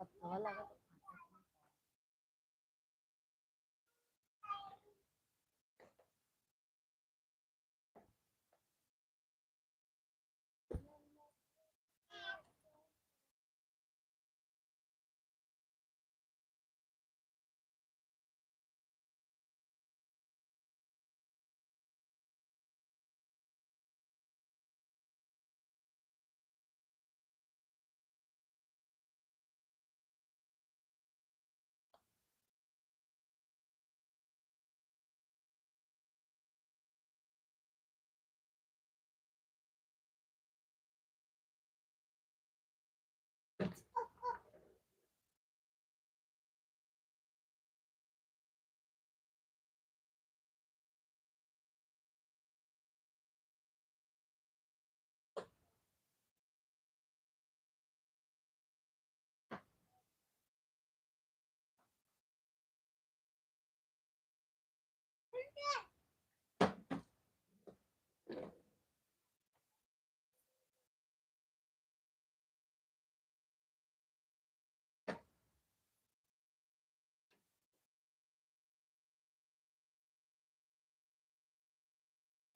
पतवा लगा तो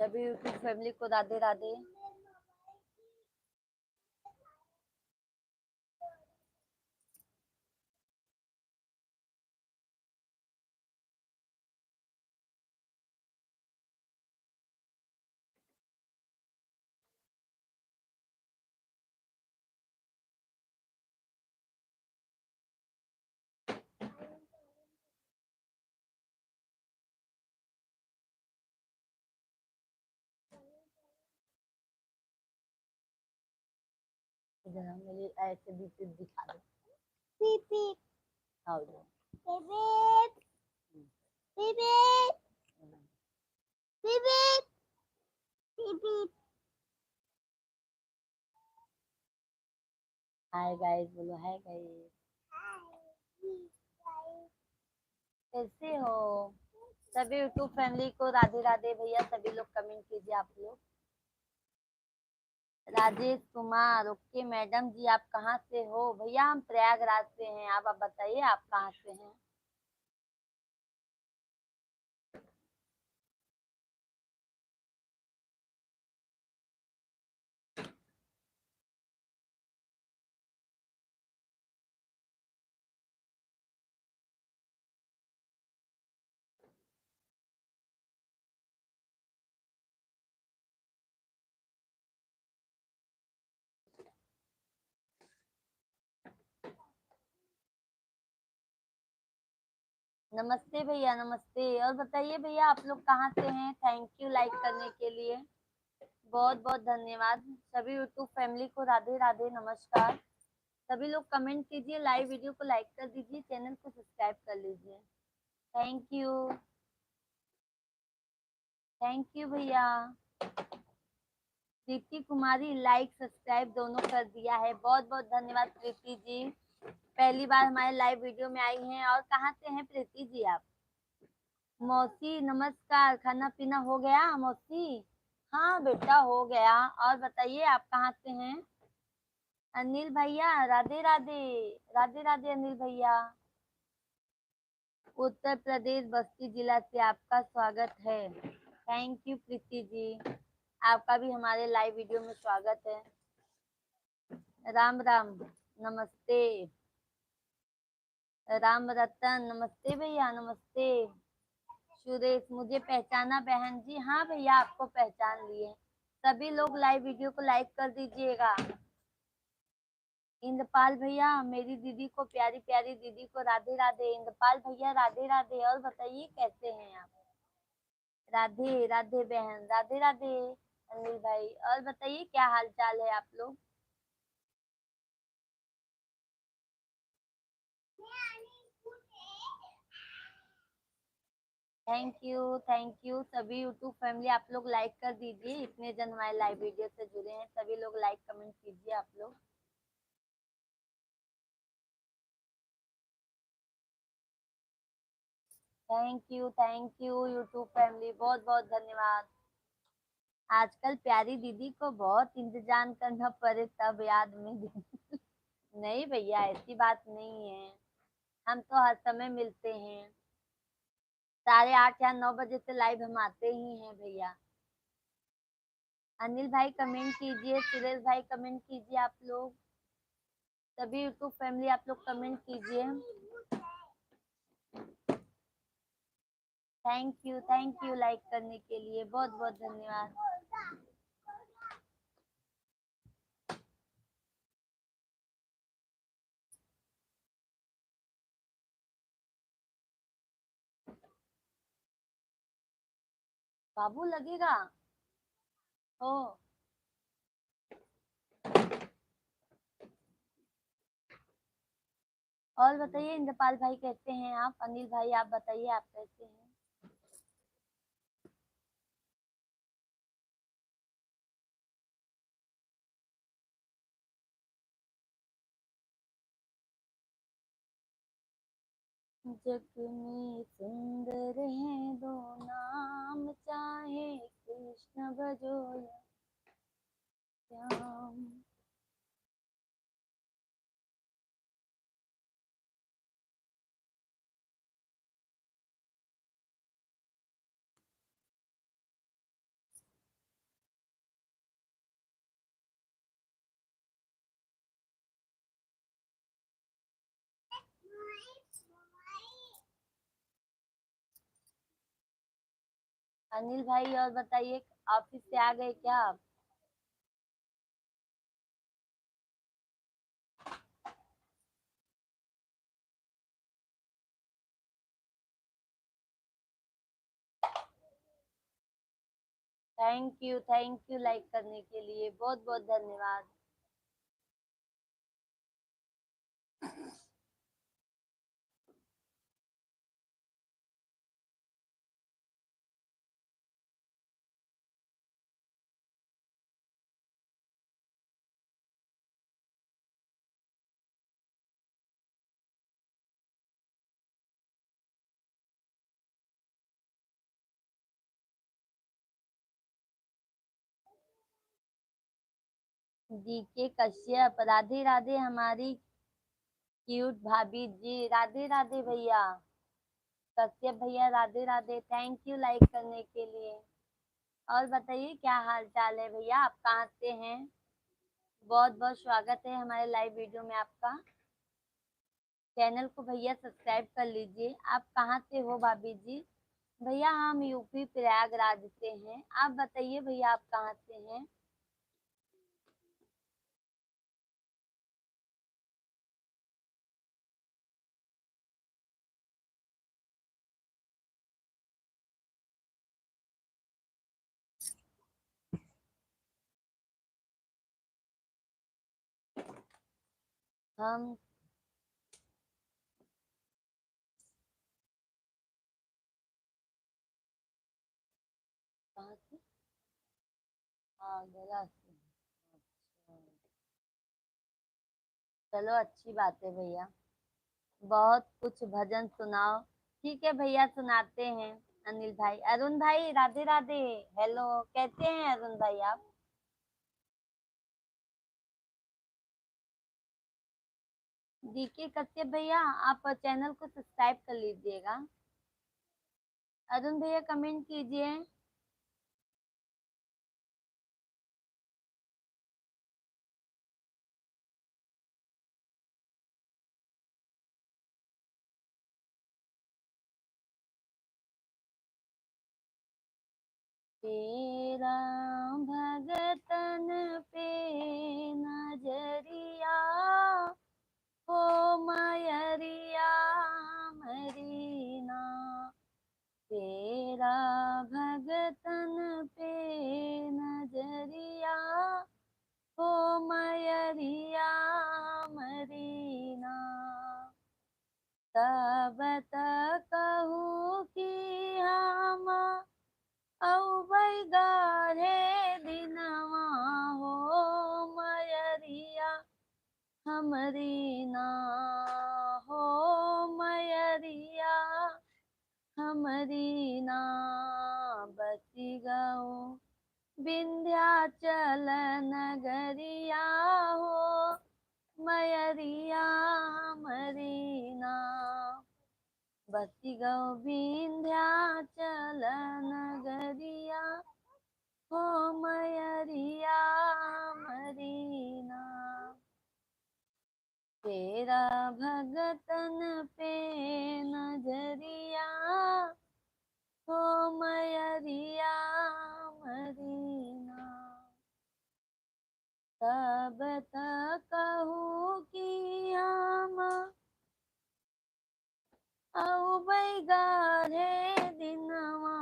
सभी यूट्यूब फैमिली को राधे राधे। इधर हम मेरी ऐसे बीच दिखा दो। पीप पीप आओ जाओ। पीप पीप पीप पीप पीप। हाय गाइस बोलो, हाय गाइस, कैसे हो सभी यूट्यूब फैमिली को राधे राधे। भैया सभी लोग कमेंट कीजिए आप लोग। राजेश कुमार, ओके मैडम जी, आप कहाँ से हो? भैया हम प्रयागराज से हैं। आप बताइए आप कहाँ से हैं? नमस्ते भैया, नमस्ते। और बताइए भैया आप लोग कहाँ से हैं? थैंक यू लाइक करने के लिए, बहुत बहुत धन्यवाद। सभी यूट्यूब फैमिली को राधे राधे, नमस्कार। सभी लोग कमेंट कीजिए, लाइव वीडियो को लाइक कर दीजिए, चैनल को सब्सक्राइब कर लीजिए। थैंक यू, थैंक यू भैया। प्रीति कुमारी लाइक सब्सक्राइब दोनों कर दिया है, बहुत बहुत धन्यवाद प्रीति जी। पहली बार हमारे लाइव वीडियो में आई हैं। और कहाँ से हैं प्रीति जी आप? मौसी नमस्कार, खाना पीना हो गया मौसी? हाँ बेटा हो गया। और बताइए आप कहाँ से हैं? अनिल भैया राधे राधे, राधे राधे अनिल भैया। उत्तर प्रदेश बस्ती जिला से आपका स्वागत है। थैंक यू प्रीति जी, आपका भी हमारे लाइव वीडियो में स्वागत है। राम राम, नमस्ते। राम रतन नमस्ते भैया, नमस्ते। सुरेश, मुझे पहचाना बहन जी? हाँ भैया आपको पहचान लिए। सभी लोग लाइव वीडियो को लाइक कर दीजिएगा। इंद्रपाल भैया मेरी दीदी को, प्यारी प्यारी दीदी को राधे राधे। इंद्रपाल भैया राधे राधे। और बताइए कैसे हैं आप? राधे राधे बहन, राधे राधे अनिल भाई। और बताइए क्या हाल चाल है आप लोग? Thank you, thank you. सभी यूट्यूब फैमिली आप लोग लाइक कर दीजिए। इतने जन हमारे लाइव वीडियो से जुड़े हैं, सभी लोग लाइक कमेंट कीजिए आप लोग। थैंक यू यूट्यूब फैमिली, बहुत बहुत धन्यवाद। आजकल प्यारी दीदी को बहुत इंतजार करना पड़े तब याद में नहीं भैया, ऐसी बात नहीं है, हम तो हर समय मिलते हैं। 8:30 या 9 बजे से लाइव हम आते ही हैं भैया। अनिल भाई कमेंट कीजिए, सुरेश भाई कमेंट कीजिए, आप लोग सभी यूट्यूब फैमिली आप लोग कमेंट कीजिए। थैंक यू लाइक करने के लिए, बहुत बहुत धन्यवाद। बाबू लगेगा ओ। और बताइए इंद्रपाल भाई कैसे हैं आप? अनिल भाई आप बताइए, आप कैसे हैं? जग में सुंदर है दो नाम, चाहे कृष्ण भजो या श्याम। अनिल भाई और बताइए, ऑफिस से आ गए क्या आप? थैंक यू लाइक करने के लिए, बहुत बहुत धन्यवाद। जी के कश्यप, राधे राधे हमारी क्यूट भाभी जी, राधे राधे भैया। कश्यप भैया Radhe Radhe, thank you like करने के लिए। और बताइए क्या हाल चाल है भैया, आप कहाँ से हैं? बहुत बहुत स्वागत है हमारे लाइव वीडियो में आपका। चैनल को भैया सब्सक्राइब कर लीजिए। आप कहाँ से हो भाभी जी? भैया हम यूपी प्रयागराज से हैं। आप बताइए भैया आप कहाँ से हैं? हम कहाँ से? आगरा से। अच्छा, चलो अच्छी बात है भैया। बहुत कुछ भजन सुनाओ। ठीक है भैया सुनाते हैं। अनिल भाई, अरुण भाई राधे राधे। हेलो, कैसे हैं अरुण भाई आप? डीके कश्यप भैया, आप चैनल को सब्सक्राइब कर लीजिएगा। अरुण भैया कमेंट कीजिए। तेरा भगतन पे नजरिया, हो मयरिया मरीना। तेरा भगतन पे नजरिया, हो मयरिया मरीना। तब तक कहूँ कि हम औ बैगारे दिनवा, हो मयरिया हमरी ना, हो मयरिया हमरी ना। बसी गऊँ विंध्याचल नगरिया, हो मयरिया मरीना बसी गौ विंध्याचल नगरिया हो मयरिया मरीना तेरा भगतन पे नजरिया हो मयरिया मरीना तब तक कहूँ कि हम औ बैगारे दिनवा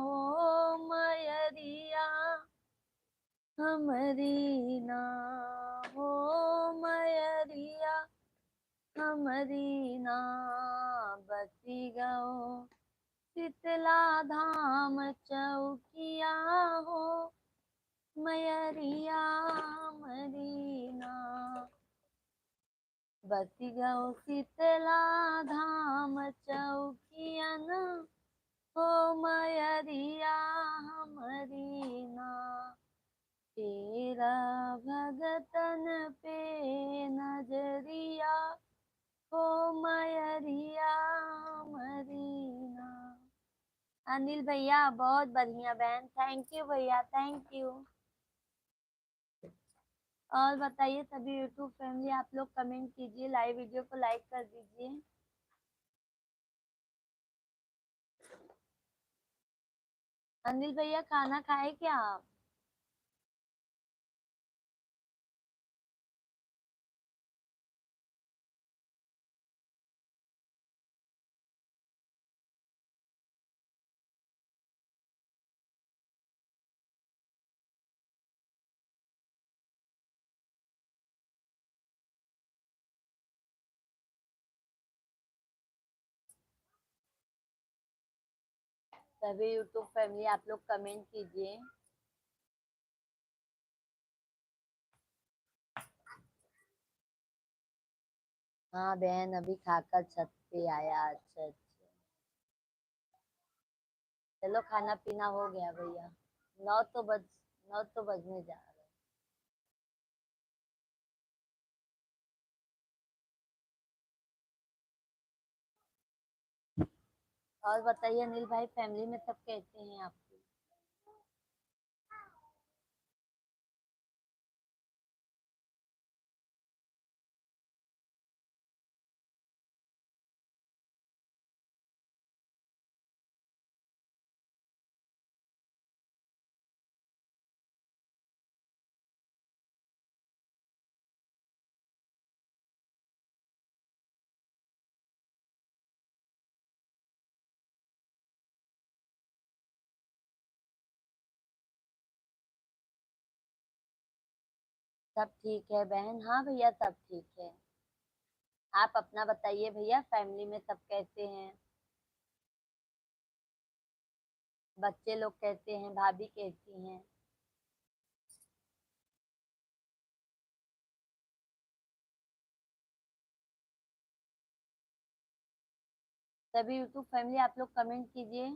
हो मयरिया हमरी ना हो मयरिया हमरी ना बसी गौ शीतला धाम चौकिया हो मयरिया मरीना बसी गौ शीतला धाम चौकियन हो मयरिया मरीना तेरा भगतन पे नजरिया हो मयरिया मरीना। अनिल भैया बहुत बढ़िया बहन, थैंक यू भैया, थैंक यू। और बताइए सभी यूट्यूब फैमिली, आप लोग कमेंट कीजिए, लाइव वीडियो को लाइक कर दीजिए। अनिल भैया खाना खाए क्या आप? सभी यूट्यूब फैमिली आप लोग कमेंट कीजिए। हाँ बहन, अभी खाकर छत पे आया। अच्छा अच्छा, चलो खाना पीना हो गया भैया। नौ तो बज 9 तो बजने जा रहे हैं। और बताइए अनिल भाई, फैमिली में सब कैसे हैं आपके? सब ठीक है बहन। हाँ भैया सब ठीक है। आप अपना बताइए भैया, फैमिली में सब कैसे हैं? बच्चे लोग कैसे हैं? भाभी कैसी हैं? सभी यूट्यूब फैमिली आप लोग कमेंट कीजिए।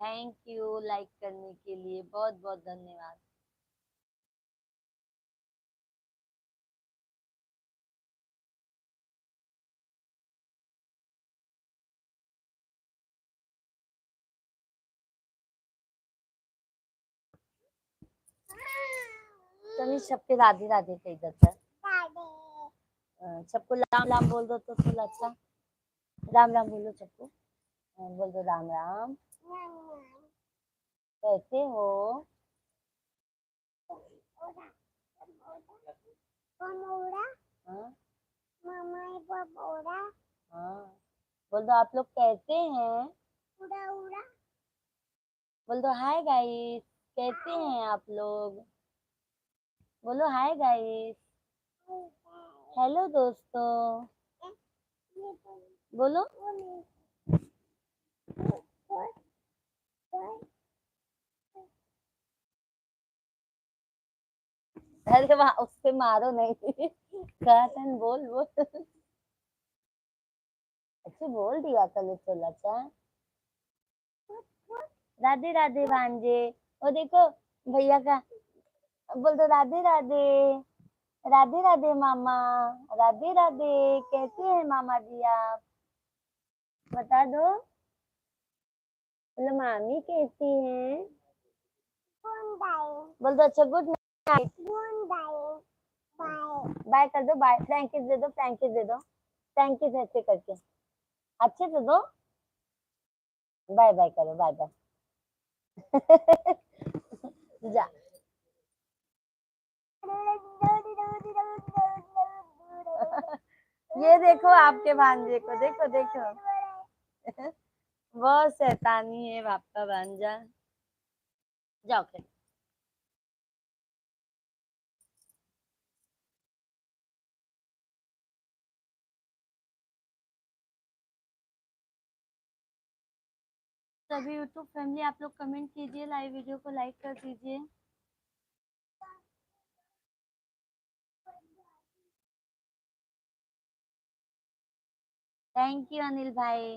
थैंक यू लाइक करने के लिए, बहुत बहुत धन्यवाद। चलिए सबके राधे राधे कह देता है। सबको राम राम बोल दो तो थोड़ा अच्छा। राम राम बोलो सबको। बोल दो राम राम। कैसे हो? हाँ हाँ, बोल दो आप लोग कैसे हैं? बोल दो हाय गाइस, कैसे हैं आप लोग? बोलो हाय गाइस। हेलो दोस्तों। बोलो। अरे वाह, उससे मारो नहीं। कहतन बोल बोल। अच्छे बोल दिया कल थोड़ा सा। राधे राधे भांजे। वो देखो भैया का, बोल दो राधे राधे। राधे राधे मामा। राधे राधे। कैसे हैं मामा जी आप? बता दो। बोलो मामी कैसी हैं? बोल दो अच्छा गुड नाइट। बाय कर दो, बाय। फ्रैंकिस दे दो, फ्रैंकिस दे दो। फ्रैंकिस ऐसे करके अच्छे से दो। बाय बाय करो, बाय बाय। जा। ये देखो आपके भांजे को, देखो देखो। बहुत शैतानी है आपका भांजा। जाओ फिर। सभी यूट्यूब फैमिली आप लोग कमेंट कीजिए, लाइव वीडियो को लाइक कर दीजिए। थैंक यू अनिल भाई।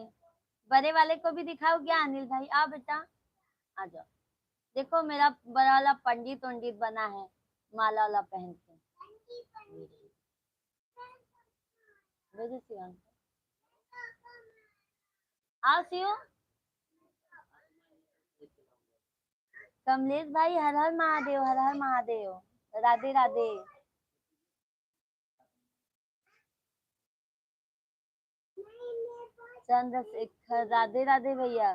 बड़े वाले को भी दिखाओ क्या अनिल भाई? आ बेटा, आ जाओ। देखो मेरा बड़ा वाला पंडित वंडित बना है, माला वाला पहन के। भेजो शिवांश। आओ शिव। कमलेश भाई हर हर महादेव, हर हर महादेव। राधे राधे। चंद्रशेखर राधे राधे भैया।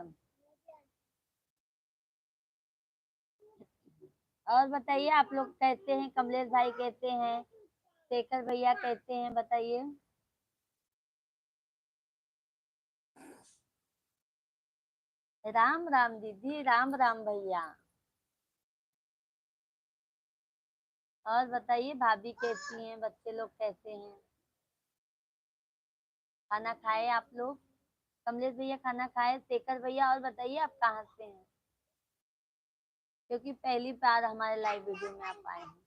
और बताइए आप लोग कहते हैं, कमलेश भाई कहते हैं, शेखर भैया कहते हैं, बताइए। राम राम दीदी, राम राम भैया। और बताइए भाभी कैसी हैं, बच्चे लोग कैसे हैं? खाना खाए आप लोग? कमलेश भैया खाना खाए, शेखर भैया। और बताइए आप कहाँ से हैं, क्योंकि पहली बार हमारे लाइव वीडियो में आप आए हैं।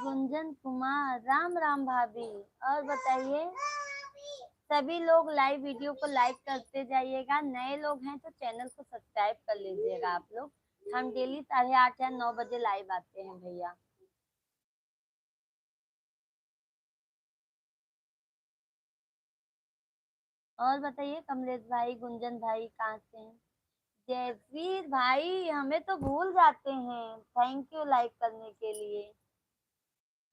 गुंजन कुमार राम राम भाभी। और बताइए, सभी लोग लाइव वीडियो को लाइक करते जाइएगा। नए लोग हैं तो चैनल को सब्सक्राइब कर लीजिएगा आप लोग। हम डेली 8:30 या 9 बजे लाइव आते हैं भैया। और बताइए कमलेश भाई, गुंजन भाई कहाँ से हैं? जयवीर भाई हमें तो भूल जाते हैं, थैंक यू लाइक करने के लिए।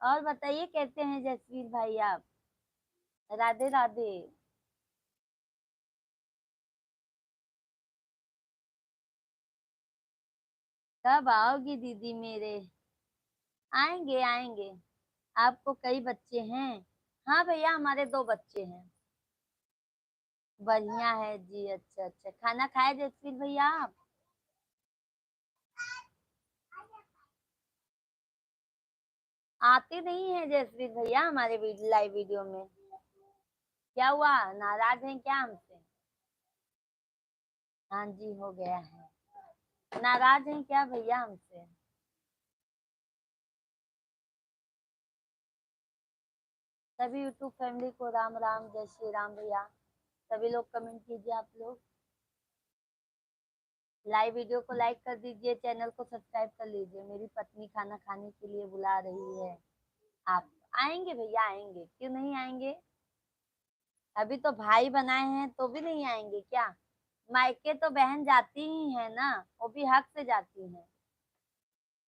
और बताइए कैसे हैं जसवीर भाई आप? राधे राधे। कब आओगी दीदी मेरे? आएंगे आएंगे। आपको कई बच्चे हैं? हाँ भैया हमारे 2 बच्चे हैं। बढ़िया है जी। अच्छा अच्छा, खाना खाए जसवीर भैया आप? आते नहीं है जसवीर भैया हमारे लाइव वीडियो में। क्या हुआ, नाराज हैं क्या हमसे? हाँ जी हो गया है। नाराज हैं क्या भैया हमसे? सभी यूट्यूब फैमिली को राम राम, जय श्री राम भैया। सभी लोग कमेंट कीजिए आप लोग। लाइव वीडियो को लाइक कर दीजिए, चैनल को सब्सक्राइब कर लीजिए। मेरी पत्नी खाना खाने के लिए बुला रही है। आप आएंगे भैया? आएंगे, क्यों नहीं आएंगे? अभी तो भाई बनाए हैं तो भी नहीं आएंगे क्या? मायके तो बहन जाती ही है ना, वो भी हक से जाती है।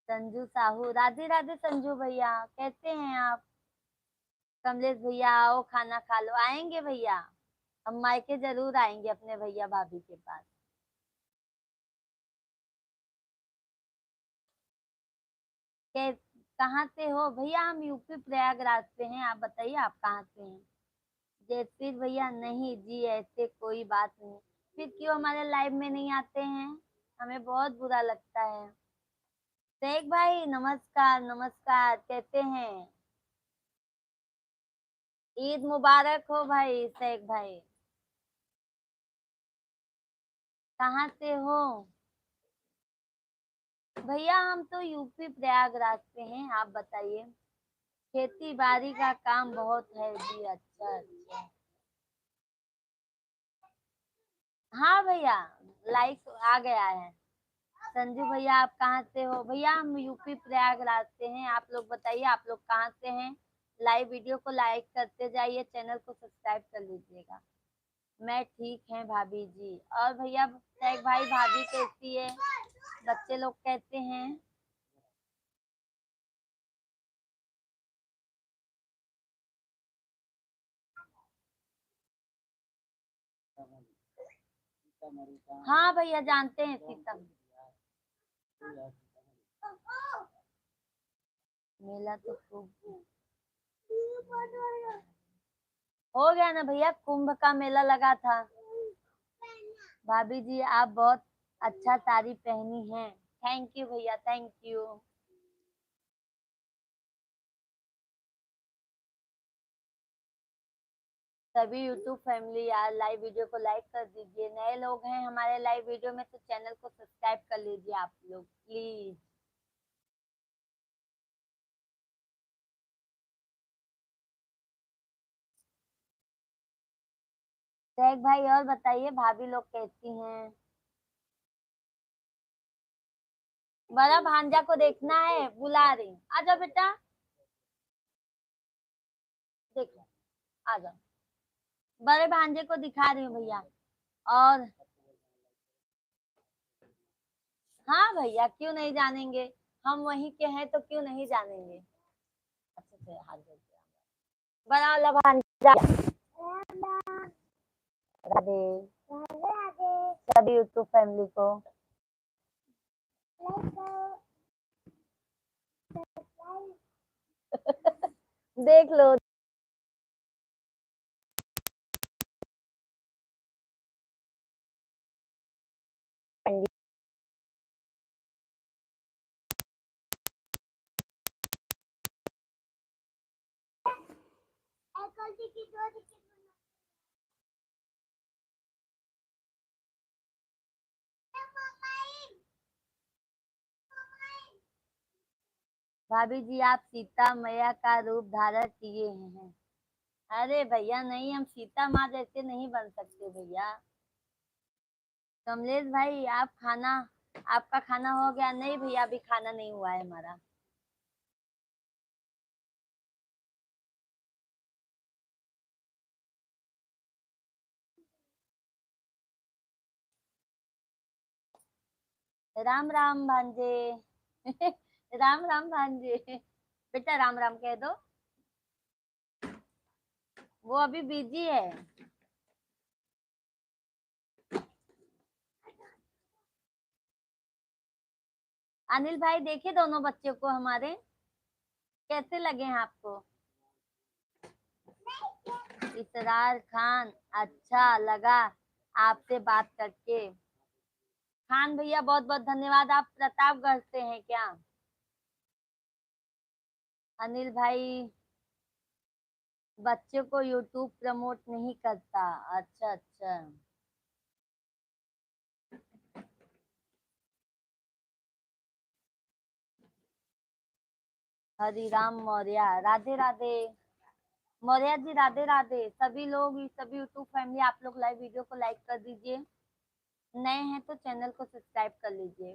संजू साहू राधे राधे। संजू भैया कैसे हैं आप? कमलेश भैया आओ खाना खा लो। आएंगे भैया, हम मायके जरूर आएंगे अपने भैया भाभी के पास। कै कहाँ से हो भैया? हम यूपी प्रयागराज से हैं। आप बताइए आप कहाँ से हैं? जयश्री भैया नहीं जी, ऐसे कोई बात नहीं। फिर क्यों हमारे लाइव में नहीं आते हैं? हमें बहुत बुरा लगता है। शेख भाई नमस्कार नमस्कार, कैसे हैं? ईद मुबारक हो भाई शेख भाई। कहाँ से हो? भैया हम तो यूपी प्रयागराज से हैं। आप बताइए। खेती बाड़ी का काम बहुत है जी। अच्छा अच्छा। हाँ भैया, लाइक आ गया है। संजू भैया आप कहाँ से हो? भैया हम यूपी प्रयागराज से हैं। आप लोग बताइए आप लोग कहाँ से हैं? लाइव वीडियो को लाइक करते जाइए, चैनल को सब्सक्राइब कर लीजिएगा। मैं ठीक है भाभी जी। और भैया टैग भाई भाभी कैसी है? बच्चे लोग कहते हैं। हाँ भैया जानते हैं सीतम। मेला तो खूब हो गया ना भैया, कुंभ का मेला लगा था। भाभी जी आप बहुत अच्छा साड़ी पहनी है। थैंक यू भैया, थैंक यू। सभी यूट्यूब फैमिली यार लाइव वीडियो को लाइक कर दीजिए। नए लोग हैं हमारे लाइव वीडियो में तो चैनल को सब्सक्राइब कर लीजिए आप लोग प्लीज। शेख भाई और बताइए भाभी लोग कैसी हैं? बड़ा भांजा को देखना है, बुला रही। आ जाओ बेटा, देखो, आ जाओ। बड़े भांजे को दिखा रही हूँ भैया। और हाँ भैया क्यों नहीं जानेंगे, हम वहीं के हैं तो क्यों नहीं जानेंगे। अच्छे से हाथ जोड़ते हैं। बड़ा वाला भांजा। राधे सभी यूट्यूब फैमिली को। देख लो। भाभी जी आप सीता मैया का रूप धारण किए हैं। अरे भैया नहीं, हम सीता माँ जैसे नहीं बन सकते भैया। कमलेश भाई आप खाना, आपका खाना हो गया? नहीं भैया अभी खाना नहीं हुआ है हमारा। राम राम भांजे। राम राम भांजे। बेटा राम राम कह दो। वो अभी बिजी है। अनिल भाई देखे दोनों बच्चों को हमारे, कैसे लगे हैं आपको? इसरार खान, अच्छा लगा आपसे बात करके। खान भैया बहुत बहुत धन्यवाद। आप प्रतापगढ़ से हैं क्या? अनिल भाई बच्चों को यूट्यूब प्रमोट नहीं करता। अच्छा अच्छा। हरिराम मौर्य राधे राधे। मौर्य जी राधे राधे। सभी लोग, सभी यूट्यूब फैमिली आप लोग लाइव वीडियो को लाइक कर दीजिए। नए हैं तो चैनल को सब्सक्राइब कर लीजिए।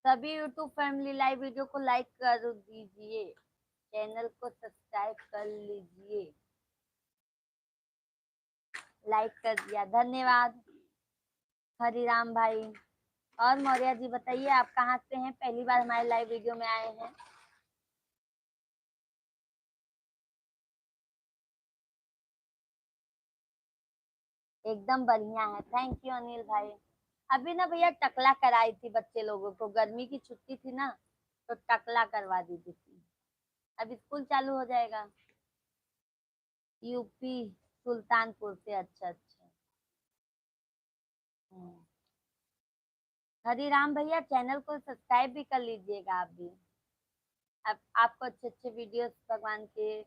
सभी यूट्यूब फैमिली लाइव वीडियो को लाइक कर दीजिए, चैनल को सब्सक्राइब कर लीजिए। लाइक कर दिया, धन्यवाद हरिराम भाई। और मौर्य जी बताइए आप कहाँ से हैं? पहली बार हमारे लाइव वीडियो में आए हैं। एकदम बढ़िया है, थैंक यू अनिल भाई। अभी ना भैया टकला कराई थी बच्चे लोगों को, गर्मी की छुट्टी थी ना तो टकला करवा दी थी। अब स्कूल चालू हो जाएगा। यूपी सुल्तानपुर से। अच्छा अच्छा। हम्म। हरिराम भैया चैनल को सब्सक्राइब भी कर लीजिएगा आप भी। अब आपको अच्छे अच्छे वीडियोस भगवान के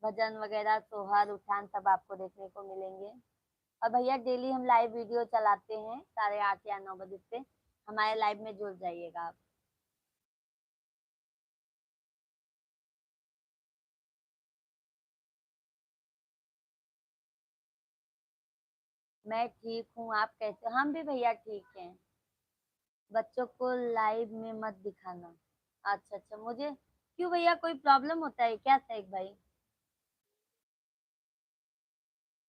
भजन वगैरह सोहर उठान सब आपको देखने को मिलेंगे। और भैया डेली हम लाइव वीडियो चलाते हैं 8:30 या 9 बजे से, हमारे लाइव में जुड़ जाइएगा आप। मैं ठीक हूँ, आप कैसे हो? हम भी भैया ठीक हैं। बच्चों को लाइव में मत दिखाना। अच्छा अच्छा, मुझे क्यों भैया, कोई प्रॉब्लम होता है क्या सैक भाई?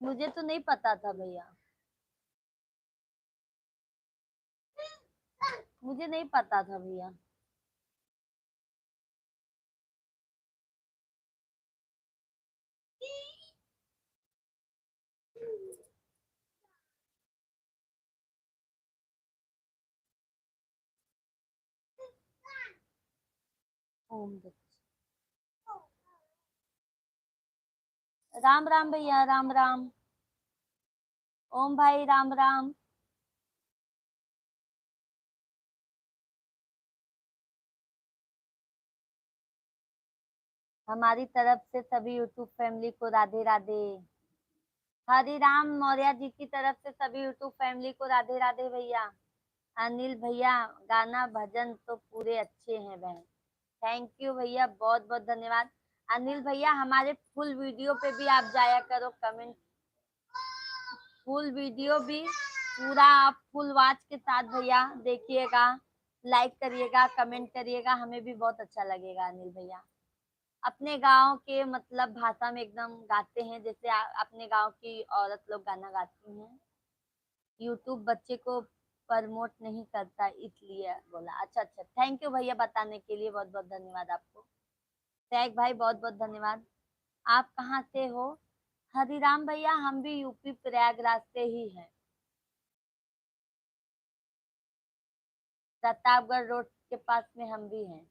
मुझे तो नहीं पता था भैया, मुझे नहीं पता था भैया। ओम राम राम भैया, राम राम। ओम भाई, राम राम। हमारी तरफ से सभी यूट्यूब फैमिली को राधे राधे। हरि राम मौर्य जी की तरफ से सभी यूट्यूब फैमिली को राधे राधे भैया। अनिल भैया, गाना भजन तो पूरे अच्छे हैं बहन। थैंक यू भैया, बहुत बहुत धन्यवाद। अनिल भैया, हमारे फुल वीडियो पे भी आप जाया करो, कमेंट। फुल वीडियो भी पूरा आप फुल वॉच के साथ भैया देखिएगा, लाइक करिएगा, कमेंट करिएगा, हमें भी बहुत अच्छा लगेगा। अनिल भैया अपने गांव के मतलब भाषा में एकदम गाते हैं, जैसे अपने गांव की औरत लोग गाना गाती हैं। यूट्यूब बच्चे को प्रमोट नहीं करता इसलिए बोला। अच्छा अच्छा, थैंक यू भैया बताने के लिए, बहुत बहुत धन्यवाद आपको। सैक भाई, बहुत बहुत धन्यवाद। आप कहाँ से हो? हरिराम भैया, हम भी यूपी प्रयागराज से ही हैं। प्रतापगढ़ रोड के पास में हम भी हैं।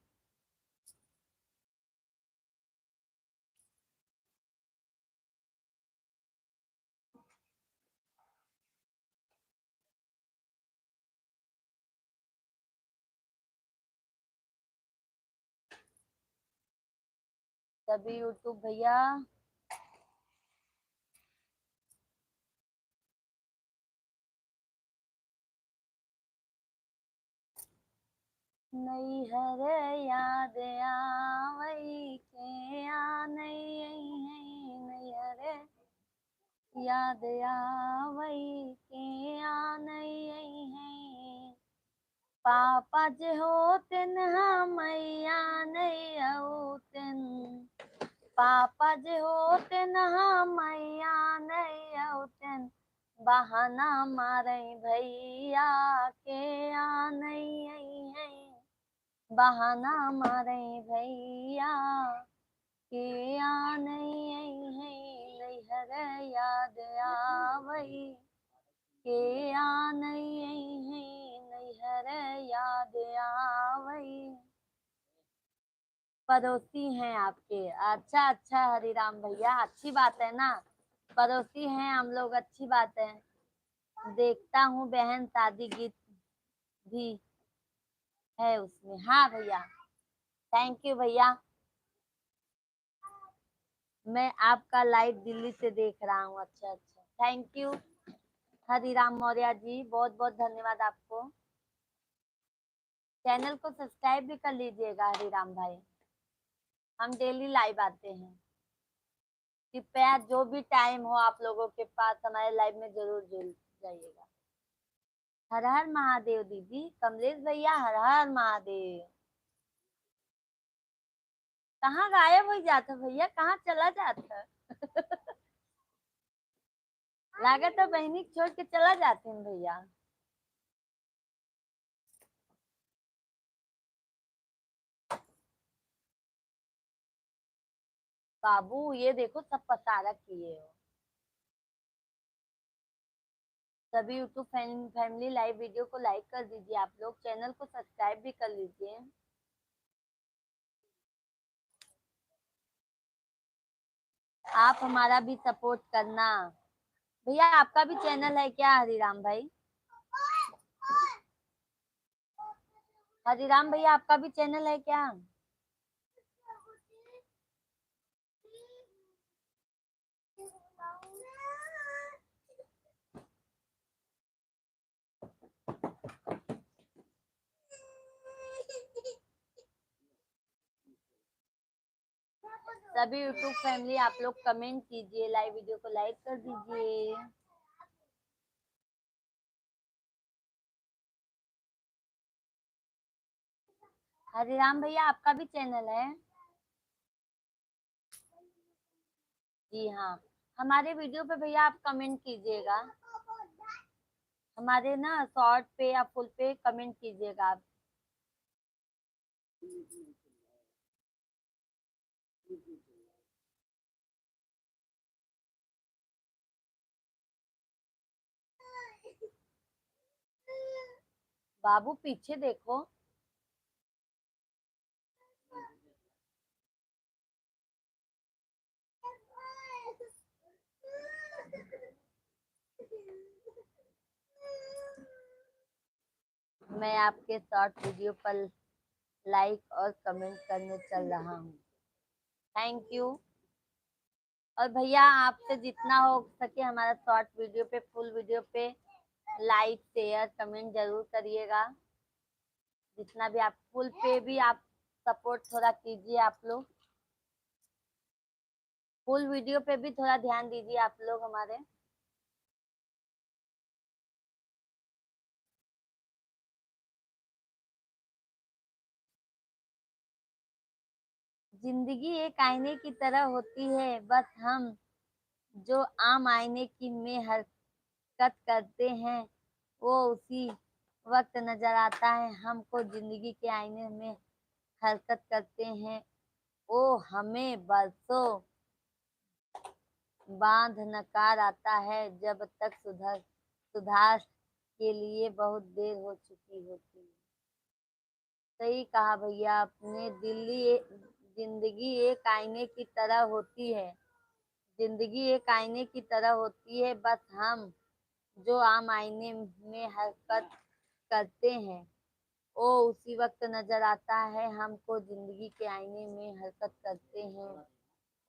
सभी यूट्यूब भैया, नई हर याद आवई के आ नई है, नई हर याद आवई के आ नई है। पापा जे होतिन मैया नहीं औतिन। पापा जे होतिन मैया नहीं औतिन। बहाना मारे भैया के आ नहीं है। बहाना मारे भैया के आ नहीं है। नैहर याद आवई के आ नहीं है। नैहर याद आवई। पड़ोसी हैं आपके? अच्छा अच्छा हरिराम भैया, अच्छी बात है ना, पड़ोसी हैं हम लोग, अच्छी बात है। देखता हूँ बहन, शादी गीत भी है उसमें। हाँ भैया, थैंक यू भैया। मैं आपका लाइव दिल्ली से देख रहा हूँ। अच्छा अच्छा, थैंक यू हरिराम मौर्य जी, बहुत बहुत धन्यवाद आपको। चैनल को सब्सक्राइब भी कर लीजिएगा हरिराम भाई, हम डेली लाइव आते हैं। कृपया जो भी टाइम हो आप लोगों के पास, हमारे लाइव में जरूर जुड़ जाइएगा। हर हर महादेव दीदी, कमलेश भैया, हर हर महादेव। कहाँ गायब हो जाता भैया, कहाँ चला जाता? लागत है बहनी छोड़ के चला जाते हैं भैया। बाबू ये देखो, सब पसारा किए हो। सभी यूट्यूब फैमिली लाइव वीडियो को लाइक कर दीजिए, आप लोग चैनल को सब्सक्राइब भी कर लीजिए। आप हमारा भी सपोर्ट करना। भैया आपका भी चैनल है क्या हरिराम भाई? हरिराम भैया आपका भी चैनल है क्या? सभी यूट्यूब फैमिली आप लोग कमेंट कीजिए, लाइव वीडियो को लाइक कर दीजिए। हरिराम भैया आपका भी चैनल है? जी हाँ, हमारे वीडियो पे भैया आप कमेंट कीजिएगा, हमारे ना शॉर्ट पे या फुल पे कमेंट कीजिएगा आप। बाबू पीछे देखो। मैं आपके शॉर्ट वीडियो पर लाइक और कमेंट करने चल रहा हूँ। Thank you. और भैया आपसे जितना हो सके हमारा शॉर्ट वीडियो पे, फुल वीडियो पे लाइक शेयर कमेंट जरूर करिएगा। जितना भी आप फुल पे भी आप सपोर्ट थोड़ा कीजिए आप लोग, फुल वीडियो पे भी थोड़ा ध्यान दीजिए आप लोग हमारे। जिंदगी एक आईने की तरह होती है, बस हम जो आम आईने की में हरकत करते हैं वो उसी वक्त नजर आता है हमको। जिंदगी के आईने में हरकत करते हैं वो हमें बरसों बांध नकार आता है, जब तक सुधार के लिए बहुत देर हो चुकी होती है। सही कहा भैया आपने। जिंदगी एक आईने की तरह होती है, जिंदगी एक आईने की तरह होती है, बस हम जो आम आईने में हरकत करते हैं वो उसी वक्त नजर आता है हमको। जिंदगी के आईने में हरकत करते हैं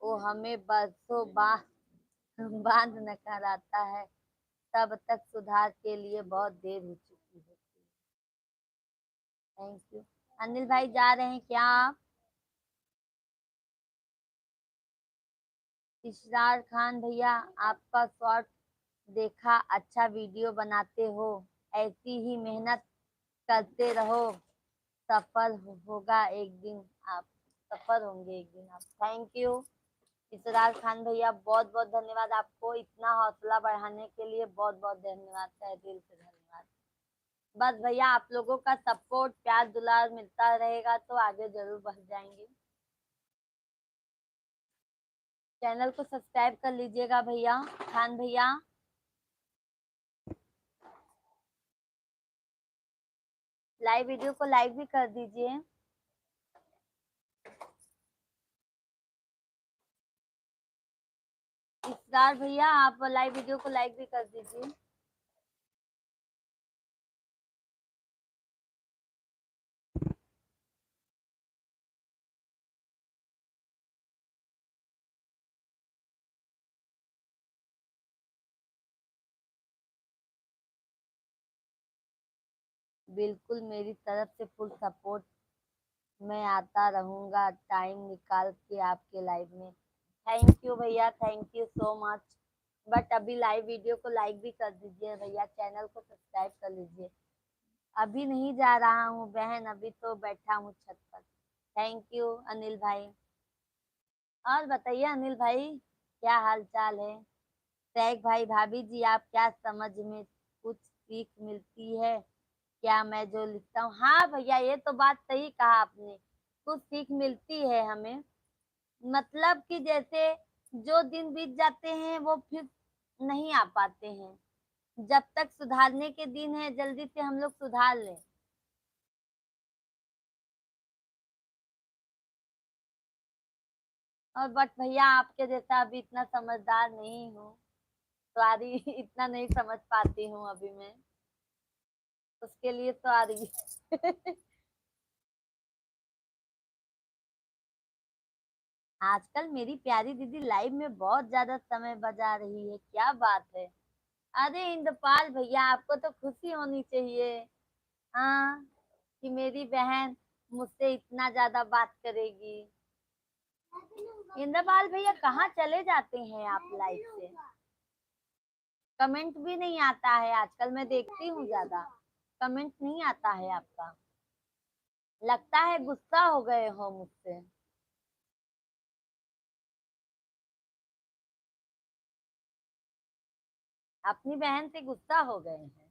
वो हमें बरसों बांध नकार आता है, तब तक सुधार के लिए बहुत देर हो चुकी होती है। Thank you. अनिल भाई जा रहे हैं क्या आप? इशरार खान भैया आपका शॉर्ट देखा, अच्छा वीडियो बनाते हो, ऐसी ही मेहनत करते रहो, होगा एक दिन आप, सफल होंगे एक दिन आप। थैंक यू इशरार खान भैया, बहुत बहुत धन्यवाद आपको, इतना हौसला बढ़ाने के लिए बहुत बहुत धन्यवाद, तहे दिल से धन्यवाद। बस भैया आप लोगों का सपोर्ट प्यार दुलार मिलता रहेगा तो आगे जरूर बढ़ जाएंगे। चैनल को सब्सक्राइब कर लीजिएगा भैया, खान भैया। लाइव वीडियो को लाइक भी कर दीजिए। इसरार भैया आप लाइव वीडियो को लाइक भी कर दीजिए। बिल्कुल मेरी तरफ से फुल सपोर्ट, मैं आता रहूंगा टाइम निकाल के आपके लाइव में। थैंक यू भैया, thank you so much. But अभी लाइव वीडियो को लाइक भी कर दीजिए भैया, चैनल को सब्सक्राइब कर लीजिए। अभी नहीं जा रहा हूँ बहन, अभी तो बैठा हूँ छत पर। थैंक यू अनिल भाई। और बताइए अनिल भाई, क्या हाल चाल है? सैक भाई, भाभी जी आप क्या समझ में कुछ सीख मिलती है क्या मैं जो लिखता हूँ? हाँ भैया ये तो बात सही कहा आपने, कुछ सीख मिलती है हमें। मतलब कि जैसे जो दिन बीत जाते हैं वो फिर नहीं आ पाते हैं, जब तक सुधारने के दिन है जल्दी से हम लोग सुधार लें। और बट भैया आपके जैसा अभी इतना समझदार नहीं हूँ, सॉरी इतना नहीं समझ पाती हूँ अभी मैं, उसके लिए सॉरी आजकल मेरी प्यारी दीदी लाइव में बहुत ज्यादा समय बजा रही है, क्या बात है। अरे इंद्रपाल भैया आपको तो खुशी होनी चाहिए, हाँ, कि मेरी बहन मुझसे इतना ज्यादा बात करेगी। इंद्रपाल भैया कहाँ चले जाते हैं आप लाइव से? कमेंट भी नहीं आता है आजकल, मैं देखती हूँ ज्यादा कमेंट नहीं आता है आपका। लगता है गुस्सा हो गए हो मुझसे। अपनी बहन से गुस्सा हो गए हैं।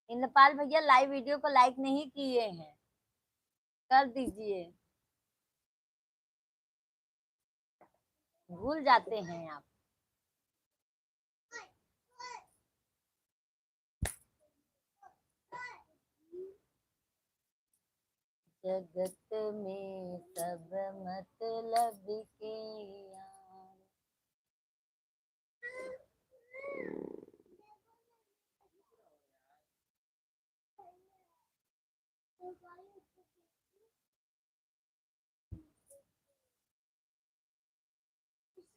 इंद्रपाल भैया लाइव वीडियो को लाइक नहीं किए हैं, कर दीजिए। भूल जाते हैं आप। जगत में सब मतलब के यार।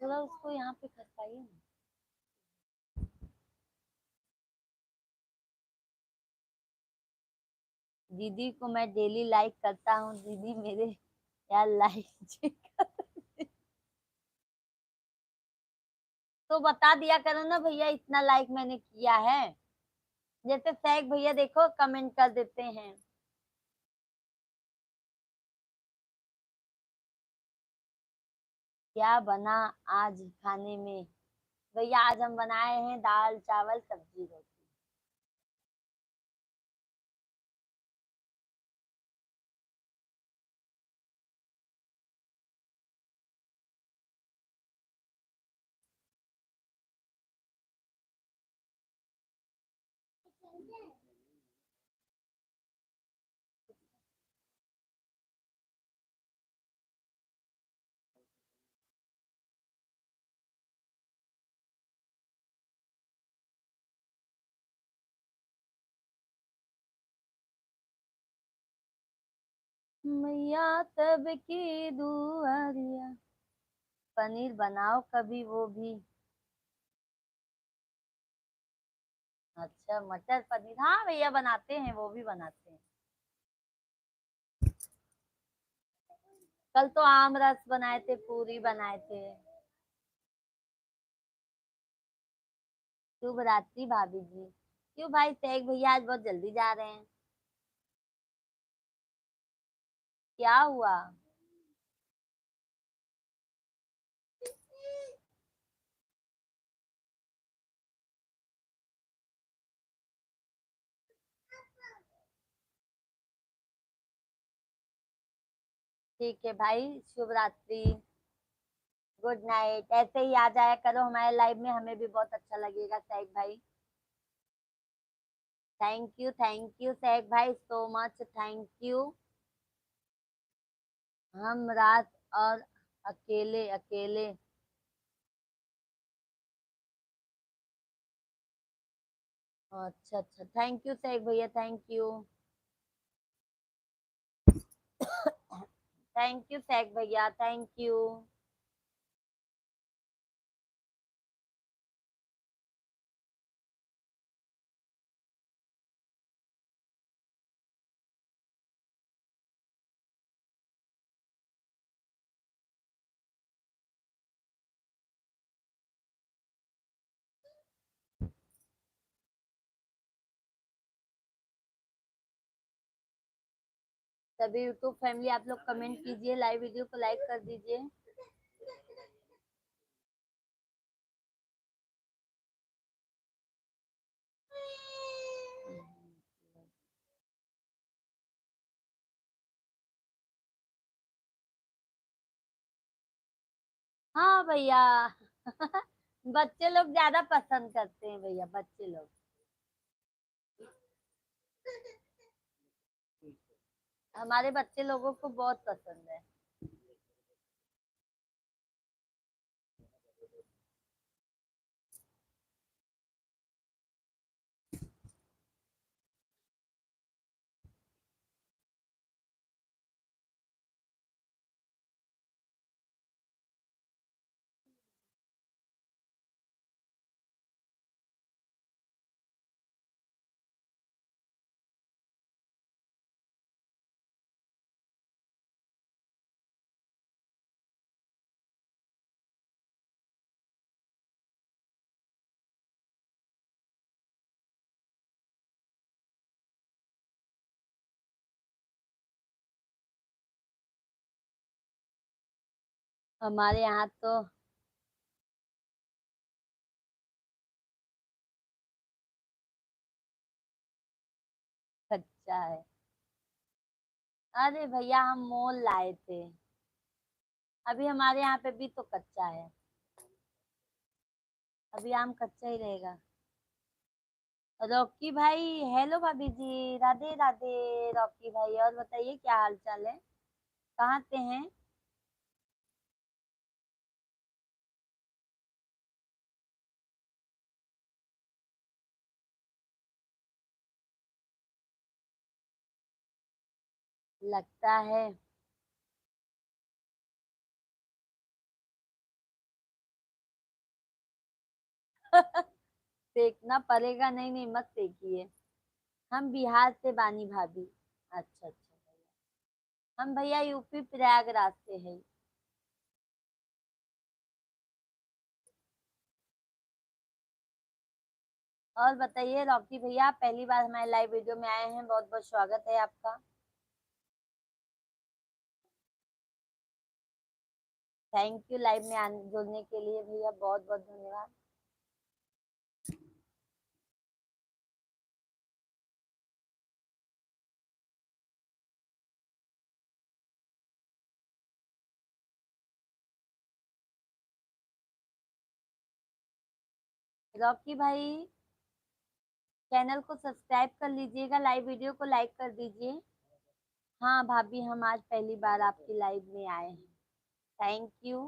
थोड़ा उसको यहाँ पे खसकाइए ना। दीदी को मैं डेली लाइक करता हूँ, दीदी मेरे यार लाइक चेक तो बता दिया करो ना भैया, इतना लाइक मैंने किया है। जैसे सैक भैया देखो कमेंट कर देते हैं। क्या बना आज खाने में? भैया आज हम बनाए हैं दाल चावल सब्जी रोटी। मैया तब की दुआरिया। पनीर बनाओ कभी वो भी। अच्छा मटर पनीर, हाँ भैया बनाते हैं, वो भी बनाते हैं। कल तो आम रस बनाए थे, पूरी बनाए थे। शुभ रात्रि भाभी जी। क्यों भाई शेख भैया आज बहुत जल्दी जा रहे हैं? क्या हुआ? ठीक है भाई, शुभ रात्रि, गुड नाइट। ऐसे ही आ जाया करो हमारे लाइव में, हमें भी बहुत अच्छा लगेगा शेख भाई। थैंक यू शेख भाई, सो मच थैंक यू। हम रात और अकेले अकेले। अच्छा अच्छा, थैंक यू शेख भैया, thank you. Thank you Sheikh भैया, थैंक यू। सभी यूट्यूब फैमिली आप लोग कमेंट कीजिए, लाइव वीडियो को लाइक कर दीजिए। हाँ भैया बच्चे लोग ज्यादा पसंद करते हैं भैया, बच्चे लोग। हमारे बच्चे लोगों को बहुत पसंद है। हमारे यहाँ तो कच्चा है। अरे भैया हम मोल लाए थे, अभी हमारे यहाँ पे भी तो कच्चा है। अभी आम कच्चा ही रहेगा। रॉकी भाई, हेलो भाभी जी, राधे राधे। रॉकी भाई और बताइए क्या हाल चाल है, कहाँ से हैं? लगता है सेकना पड़ेगा। नहीं नहीं मत सेकिए। हम बिहार से बानी भाभी। अच्छा अच्छा भैया। हम भैया यूपी प्रयागराज से हैं। और बताइए रॉकी भैया, आप पहली बार हमारे लाइव वीडियो में आए हैं, बहुत बहुत स्वागत है आपका। थैंक यू लाइव में आने जुड़ने के लिए भैया, बहुत बहुत धन्यवाद। रॉकी भाई चैनल को सब्सक्राइब कर लीजिएगा, लाइव वीडियो को लाइक कर दीजिए। हाँ भाभी, हम आज पहली बार आपकी लाइव में आए हैं। Thank you.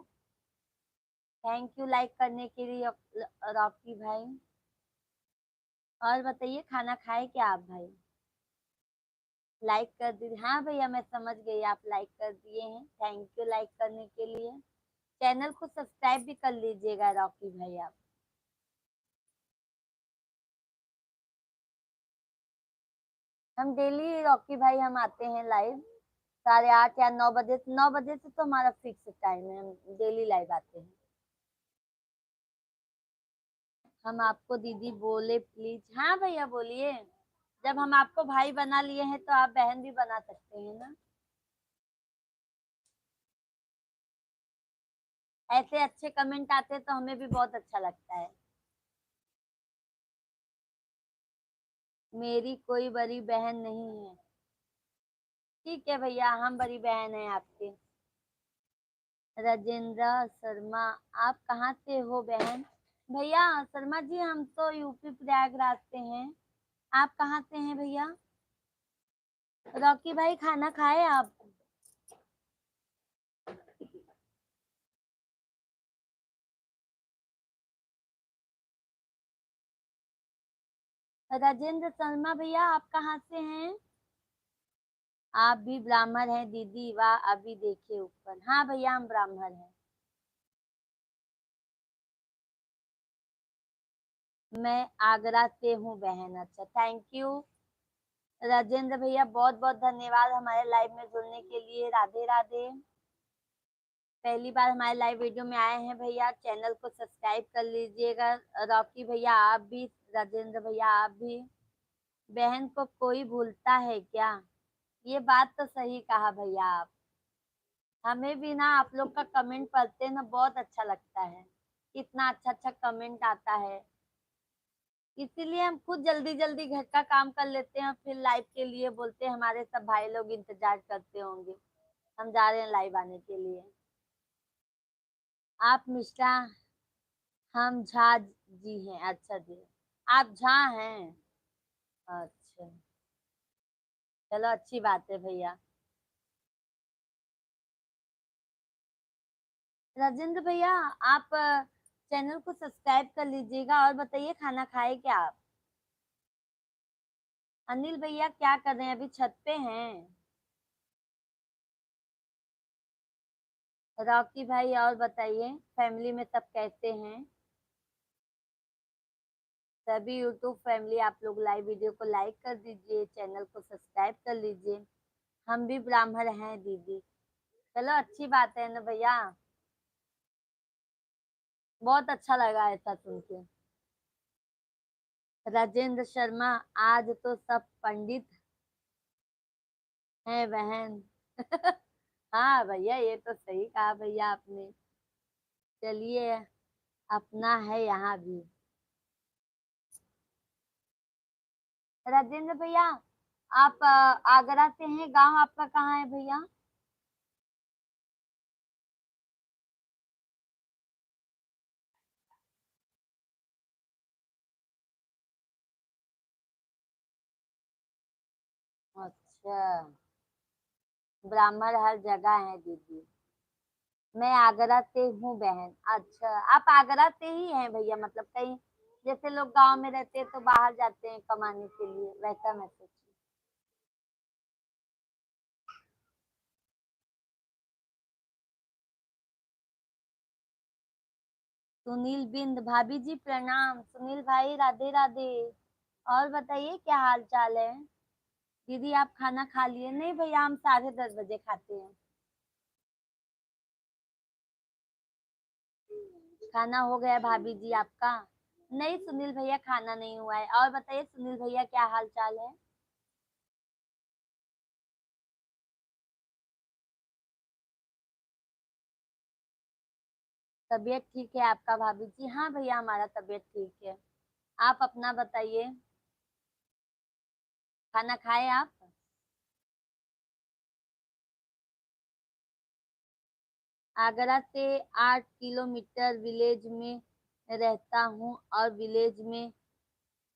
Thank you like करने के लिए रॉकी भाई। और बताइए खाना खाए क्या आप भाई? लाइक कर दीजिए। हाँ भैया मैं समझ गई, आप लाइक कर दिए हैं, थैंक यू लाइक करने के लिए। चैनल को सब्सक्राइब भी कर लीजिएगा रॉकी भाई आप। हम डेली रॉकी भाई हम आते हैं लाइव 8:30 या 9 बजे। 9 बजे से तो हमारा फिक्स टाइम है, हम डेली लाइव आते हैं। हम आपको दीदी बोले प्लीज। हाँ भैया बोलिए। जब हम आपको भाई बना लिए हैं तो आप बहन भी बना सकते हैं ना। ऐसे अच्छे कमेंट आते हैं तो हमें भी बहुत अच्छा लगता है। मेरी कोई बड़ी बहन नहीं है। ठीक है भैया, हम बड़ी बहन हैं आपकी। राजेंद्र शर्मा, आप कहाँ से हो बहन? भैया शर्मा जी हम तो यूपी प्रयागराज से हैं। आप कहाँ से हैं भैया? रॉकी भाई खाना खाए आप? राजेंद्र शर्मा भैया आप कहाँ से हैं? आप भी ब्राह्मण हैं दीदी, वाह अभी देखिए ऊपर। हाँ भैया हम ब्राह्मण हैं। मैं आगरा से हूँ बहन। अच्छा थैंक यू राजेंद्र भैया, बहुत बहुत धन्यवाद हमारे लाइव में जुड़ने के लिए। राधे राधे। पहली बार हमारे लाइव वीडियो में आए हैं भैया, चैनल को सब्सक्राइब कर लीजिएगा। रॉकी भैया आप भी, राजेंद्र भैया आप भी। बहन को कोई भूलता है क्या? ये बात तो सही कहा भैया आप। हमें भी ना आप लोग का कमेंट पढ़ते हैं ना, बहुत अच्छा लगता है। कितना अच्छा अच्छा कमेंट आता है। इसीलिए हम खुद जल्दी जल्दी घर का काम कर लेते हैं, फिर लाइव के लिए बोलते हैं। हमारे सब भाई लोग इंतजार करते होंगे, हम जा रहे हैं लाइव आने के लिए। आप मिश्रा, हम झा जी हैं। अच्छा जी, आप झा हैं? अच्छा, चलो अच्छी बात है भैया। राजेंद्र भैया आप चैनल को सब्सक्राइब कर लीजिएगा। और बताइए खाना खाए क्या आप? अनिल भैया क्या कर रहे हैं, अभी छत पे हैं? रॉकी भाई और बताइए फैमिली में सब कैसे हैं? सभी यूट्यूब फैमिली आप लोग लाइव वीडियो को लाइक कर दीजिए, चैनल को सब्सक्राइब कर लीजिए। हम भी ब्राह्मण हैं दीदी। चलो अच्छी बात है ना भैया, बहुत अच्छा लगा ऐसा सुन के। राजेंद्र शर्मा, आज तो सब पंडित हैं बहन। हाँ भैया, ये तो सही कहा भैया आपने। चलिए, अपना है यहाँ भी। राजेंद्र भैया, आप आगरा से हैं, गांव आपका कहाँ है भैया? अच्छा, ब्राह्मण हर जगह है दीदी। मैं आगरा से हूँ बहन। अच्छा, आप आगरा से ही हैं भैया, मतलब कहीं जैसे लोग गांव में रहते हैं तो बाहर जाते हैं कमाने के लिए, वैसा मैं सोची। सुनील बिंद भाभी जी प्रणाम। सुनील भाई राधे राधे। और बताइए क्या हाल चाल है? दीदी आप खाना खा लिए? नहीं भैया, हम 10:30 बजे खाते हैं। खाना हो गया भाभी जी आपका? नहीं सुनील भैया, खाना नहीं हुआ है। और बताइए सुनील भैया क्या हाल चाल है? तबीयत ठीक है आपका भाभी जी? हाँ भैया, हमारा तबीयत ठीक है। आप अपना बताइए। खाना खाए आप? आगरा से 8 किलोमीटर विलेज में रहता हूँ और विलेज में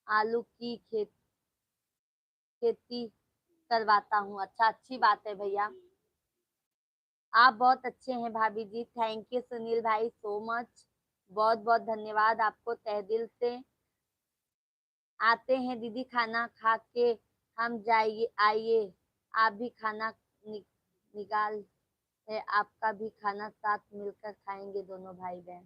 आलू की खेती करवाता हूँ। अच्छा, अच्छी बात है भैया। आप बहुत अच्छे हैं भाभी जी। थैंक यू सुनील भाई सो मच। बहुत बहुत धन्यवाद आपको तहे दिल से। आते हैं दीदी खाना खा के हम जाइए, आइए। आप भी खाना निकाल है, आपका भी खाना साथ मिलकर खाएंगे दोनों भाई बहन।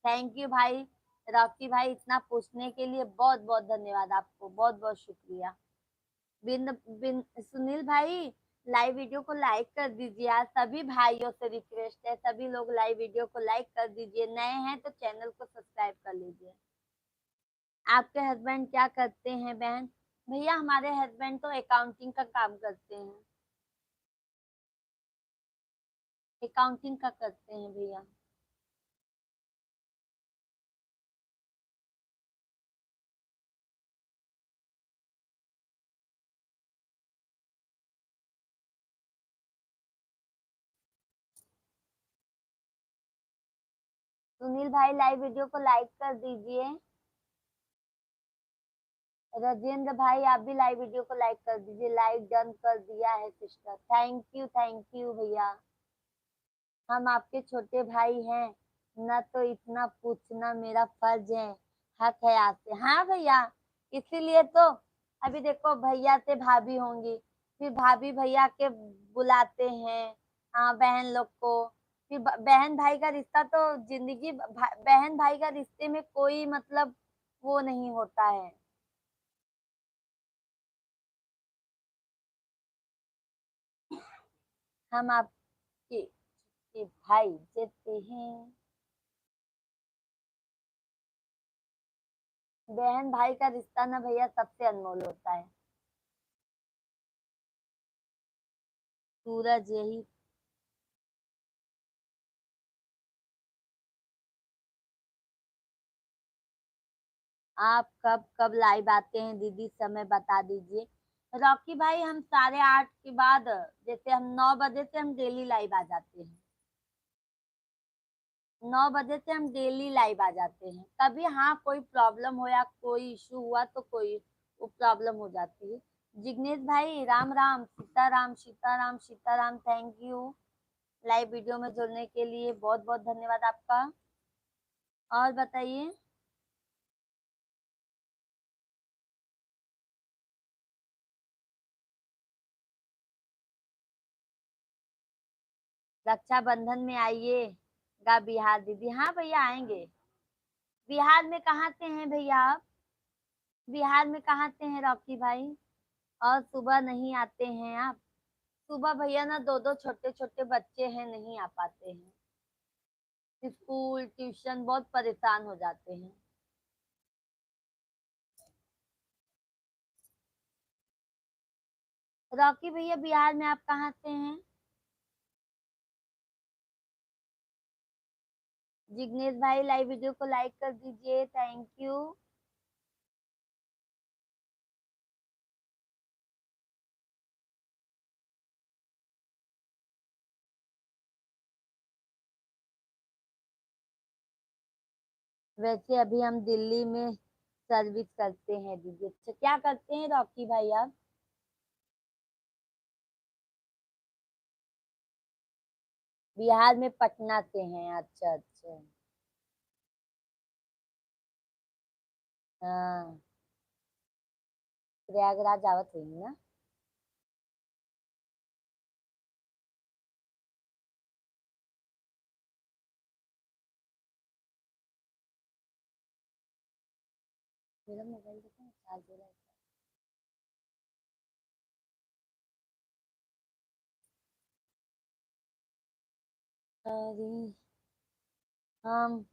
थैंक यू भाई। रॉकी भाई, इतना पूछने के लिए बहुत बहुत धन्यवाद आपको, बहुत बहुत शुक्रिया। बिन बिन सुनील भाई, लाइव वीडियो को लाइक कर दीजिए। आज सभी भाइयों से रिक्वेस्ट है, सभी लोग लाइव वीडियो को लाइक कर दीजिए। नए हैं तो चैनल को सब्सक्राइब कर लीजिए। आपके हस्बैंड क्या करते हैं बहन? भैया हमारे हस्बैंड तो अकाउंटिंग का काम करते हैं। अकाउंटिंग का करते हैं भैया। सुनील भाई, लाइव वीडियो को लाइक कर दीजिए। राजेंद्र भाई, आप भी लाइव वीडियो को लाइक कर दीजिए। लाइक डन कर दिया है सिस्टर। थैंक यू भैया। हम आपके छोटे भाई हैं, न तो इतना पूछना मेरा फर्ज है। हक है आपसे। हाँ भैया, इसीलिए तो अभी देखो भैया से भाभी होंगी, फिर भाभी भैया के बुलाते हैं। हाँ, बहन लोग को। फिर बहन भाई का रिश्ता तो जिंदगी बहन भाई का रिश्ते में कोई मतलब वो नहीं होता है। हम आपके के भाई जैसे हैं। बहन भाई का रिश्ता ना भैया सबसे अनमोल होता है। सूरज यही। आप कब कब लाइव आते हैं दीदी, समय बता दीजिए। रॉकी भाई, हम 8:30 के बाद, जैसे हम 9 बजे से हम डेली लाइव आ जाते हैं। 9 बजे से हम डेली लाइव आ जाते हैं। कभी हाँ कोई प्रॉब्लम हो या कोई इशू हुआ तो कोई वो प्रॉब्लम हो जाती है। जिग्नेश भाई, Ram Ram, Sitaram Sitaram Sitaram. Thank you live video में जुड़ने के लिए, बहुत बहुत धन्यवाद आपका। और बताइए। रक्षाबंधन में आइएगा बिहार दीदी? हाँ भैया आएंगे। बिहार में कहाँ से हैं भैया आप? बिहार में कहाँ से हैं रॉकी भाई? और सुबह नहीं आते हैं आप? सुबह भैया ना दो दो छोटे छोटे बच्चे हैं, नहीं आ पाते हैं। स्कूल ट्यूशन बहुत परेशान हो जाते हैं। रॉकी भैया, बिहार में आप कहाँ से हैं? जिग्नेश भाई लाइव वीडियो को लाइक कर दीजिए, थैंक यू। वैसे अभी हम दिल्ली में सर्विस करते हैं दीदी। अच्छा, क्या करते हैं रॉकी भाई आप? बिहार में पटना से हैं, अच्छा अच्छा। हाँ, प्रयागराज आवत हुई ना। मेरा मोबाइल देखो चार्ज हो रहा है। अरे हम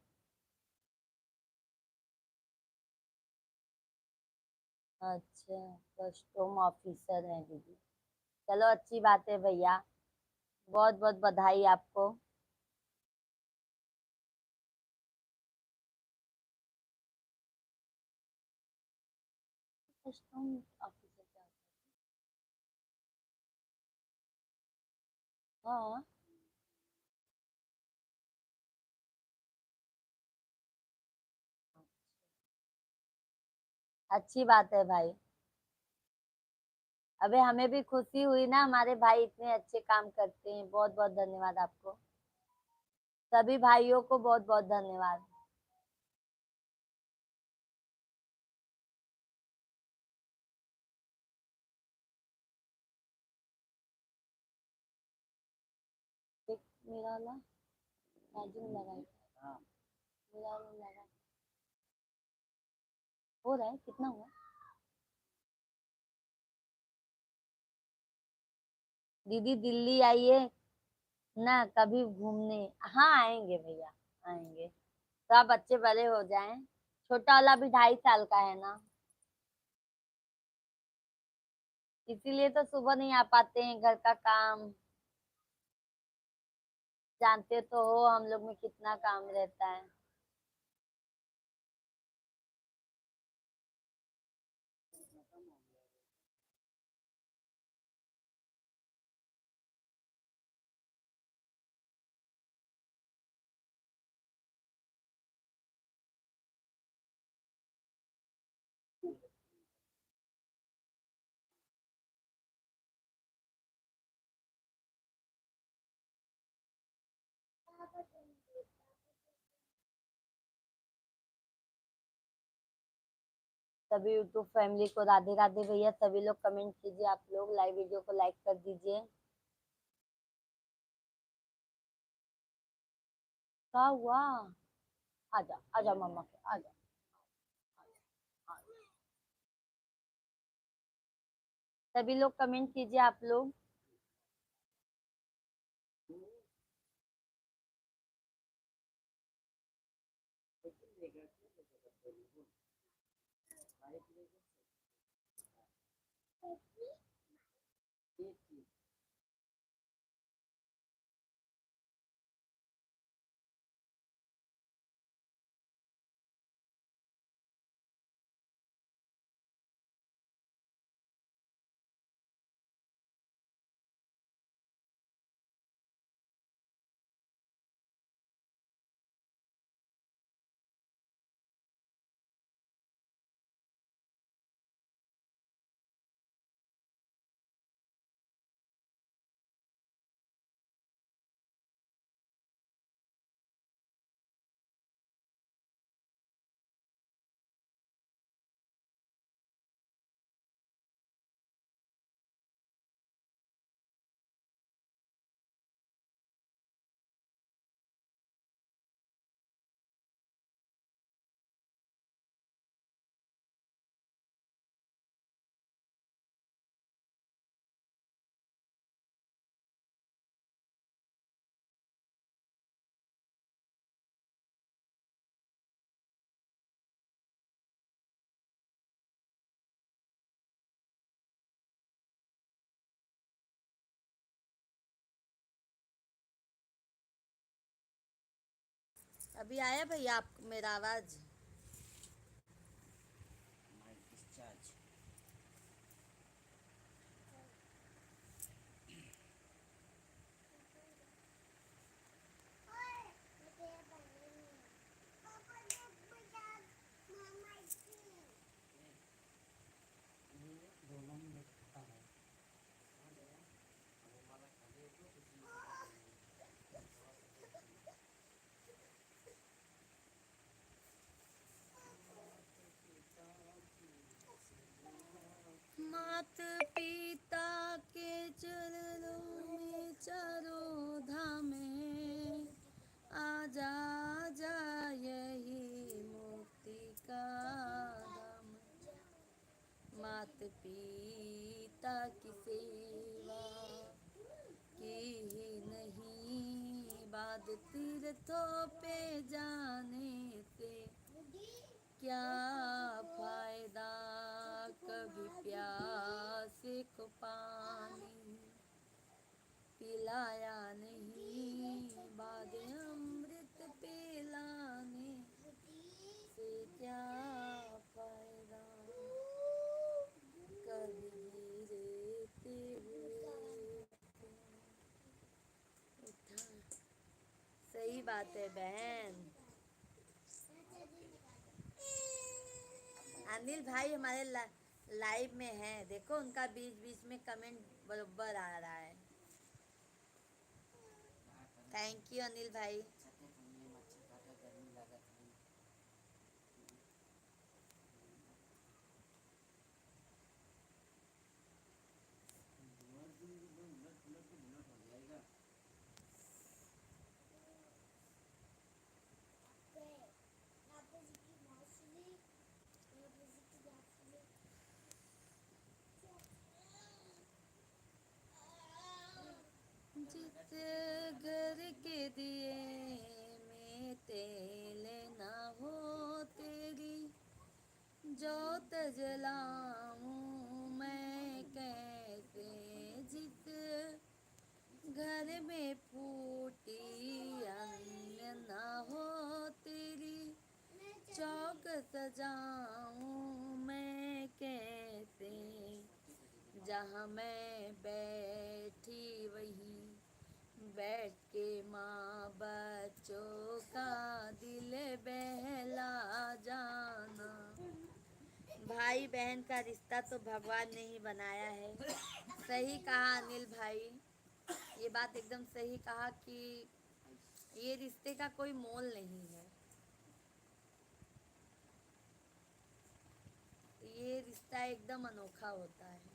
अच्छा कस्टम ऑफिसर हैं दीदी। चलो अच्छी बात है भैया, बहुत बहुत बधाई आपको। कस्टम ऑफिसर क्या होता है? हाँ, अच्छी बात है भाई। अबे हमें भी खुशी हुई ना, हमारे भाई इतने अच्छे काम करते हैं। बहुत बहुत धन्यवाद आपको, सभी भाइयों को बहुत बहुत धन्यवाद। एक मेरा वाला चार्जिंग लगाई, मेरा वाला लगा। हो रहा है, कितना हुआ? दीदी दिल्ली आइए ना कभी घूमने। हाँ आएंगे भैया, आएंगे। तो आप बच्चे बड़े हो जाएं। छोटा वाला भी 2.5 साल का है ना, इसीलिए तो सुबह नहीं आ पाते हैं, घर का काम। जानते तो हो हम लोग में कितना काम रहता है। सभी यूट्यूब फैमिली को राधे राधे भैया। सभी लोग कमेंट कीजिए, आप लोग लाइव वीडियो को लाइक कर दीजिए। क्या हुआ? आजा आजा मम्मा के आजा। सभी लोग कमेंट कीजिए आप लोग। अभी आया भैया आप मेरा आवाज? मात पिता के चरणों में चारों धाम है, आजा जा यही मुक्ति का धाम। मात पिता की सेवा की ही नहीं, बाद तीर्थों पे जाने से क्या फायदा, कभी प्यासे को पानी पिलाया नहीं, बाद अमृत पिलाने से क्या फायदा, कभी गिरते हुए उठा। सही बात है बहन। अनिल भाई हमारे लाइव में हैं, देखो उनका बीच बीच में कमेंट बराबर आ रहा है। थैंक यू अनिल भाई। जिस घर के दिए में तेल ना हो तेरी, जोत जलाऊं मैं कैसे। जिस घर में फूटी अन्न ना हो तेरी, चौक सजाऊं मैं कैसे। जहाँ मैं बैठी वहीं बैठ के माँ बच्चों का दिल बहला जाना। भाई बहन का रिश्ता तो भगवान ने ही बनाया है। सही कहा अनिल भाई, ये बात एकदम सही कहा कि ये रिश्ते का कोई मोल नहीं है। ये रिश्ता एकदम अनोखा होता है।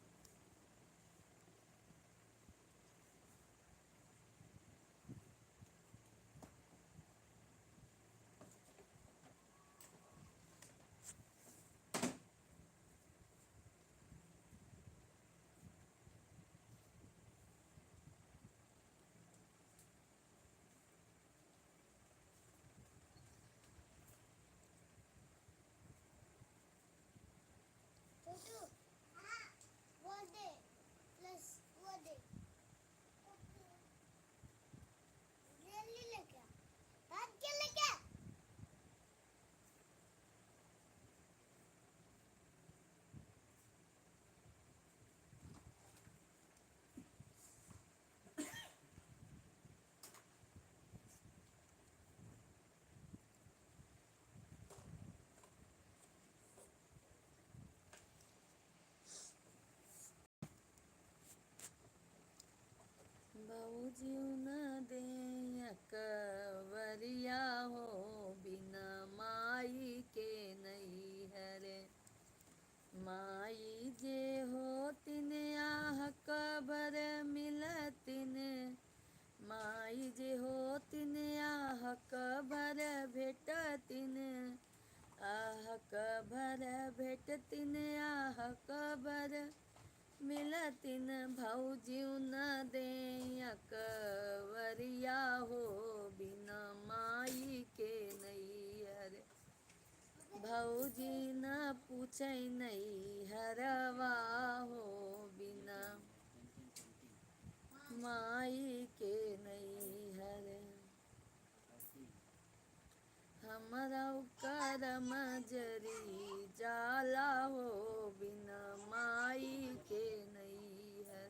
बाबूजी न दे कवरिया हो, बिना माई के नहीं हरे। माई जे हो तिन आह कबर मिलतिन, माई जे हो तिन आह कबर भेटतिन। आह कबर भेटतिन आह कबर मिलतिन, भौजी न दे कवरिया हो, बिना माई के नहीं हरे। भौजी न पूछे नहीं हरवा हो, बिना माई के नहीं हरे। हमरऊ करम जरी जाला हो बिना माई के नहीं है।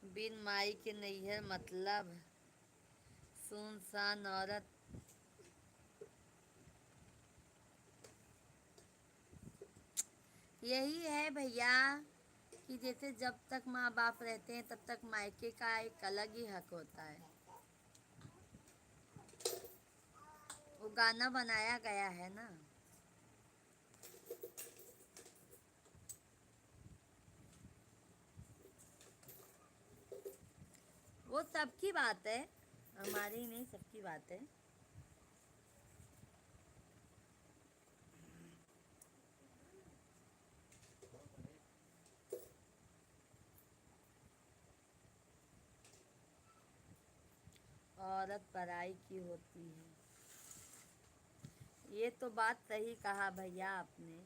बिन माई के नैहर मतलब सुनसान औरत। यही है भैया कि जैसे जब तक माँ बाप रहते हैं तब तक मायके का एक अलग ही हक होता है। वो गाना बनाया गया है ना। वो सबकी बात है, हमारी नहीं, सबकी बात है। औरत पराई की होती है, ये तो बात सही कहा भैया आपने।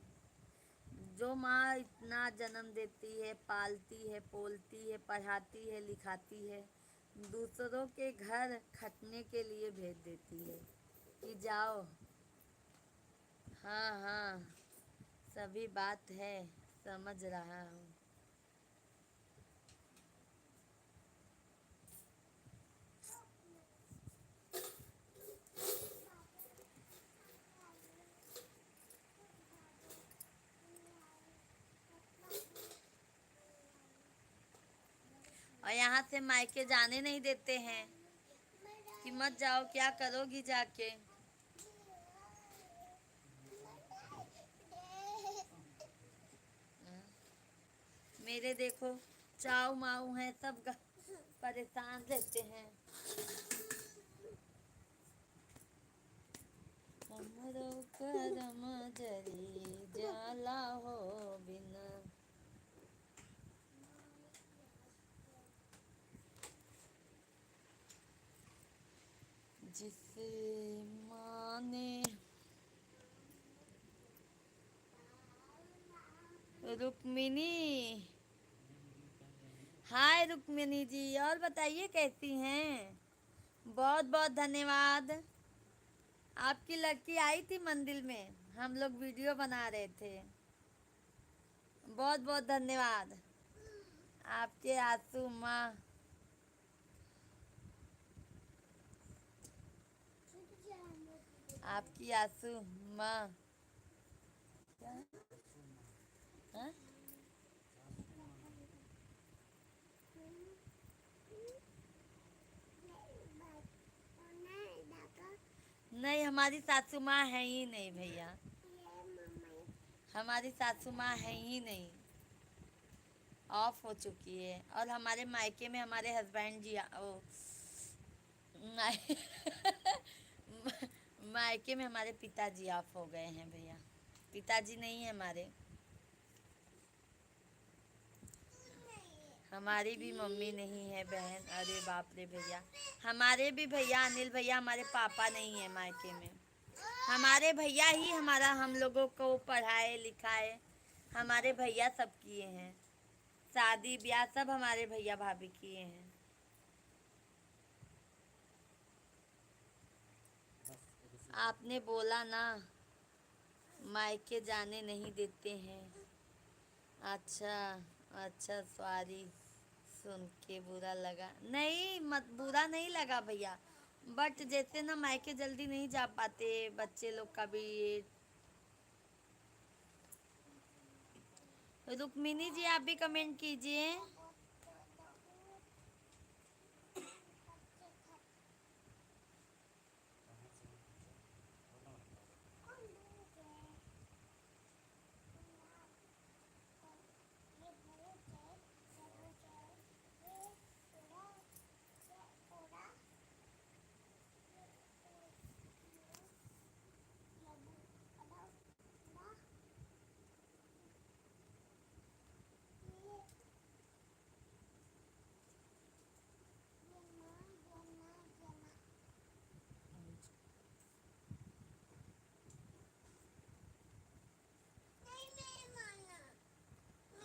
जो माँ इतना जन्म देती है, पालती है, पोलती है, पढ़ाती है, लिखाती है, दूसरों के घर खटने के लिए भेज देती है कि जाओ। हाँ हाँ, सभी बात है, समझ रहा हूँ। और यहाँ से मायके जाने नहीं देते हैं कि मत जाओ, क्या करोगी जाके। मेरे देखो चाऊ माऊ हैं, सब परेशान रहते हैं। हमरो करम जरी जाला हो बिना। जिसे माने रुक्मिनी। हाय रुक्मिनी जी, और बताइए कैसी हैं। बहुत बहुत धन्यवाद। आपकी लड़की आई थी मंदिर में, हम लोग वीडियो बना रहे थे। बहुत बहुत धन्यवाद। आपके आंसू माँ। आपकी आंसू माँ। हाँ? नहीं, हमारी सासू माँ है ही नहीं भैया। हमारी सासू माँ है ही नहीं, ऑफ हो चुकी है। और हमारे मायके में हमारे हस्बैंड जी ओ माय- मायके में हमारे पिताजी ऑफ हो गए हैं भैया। पिताजी नहीं है हमारे। हमारी भी मम्मी नहीं है बहन। अरे बाप रे भैया, हमारे भी भैया अनिल भैया, हमारे पापा नहीं है मायके में। हमारे भैया ही हमारा हम लोगों को पढ़ाए लिखाए, हमारे भैया सब किए हैं, शादी ब्याह सब हमारे भैया भाभी किए हैं। आपने बोला ना मायके जाने नहीं देते हैं। अच्छा, अच्छा सॉरी, सुन के बुरा लगा। नहीं मत, बुरा नहीं लगा भैया, बट जैसे ना मायके जल्दी नहीं जा पाते बच्चे लोग का भी। रुक्मिनी जी आप भी कमेंट कीजिए।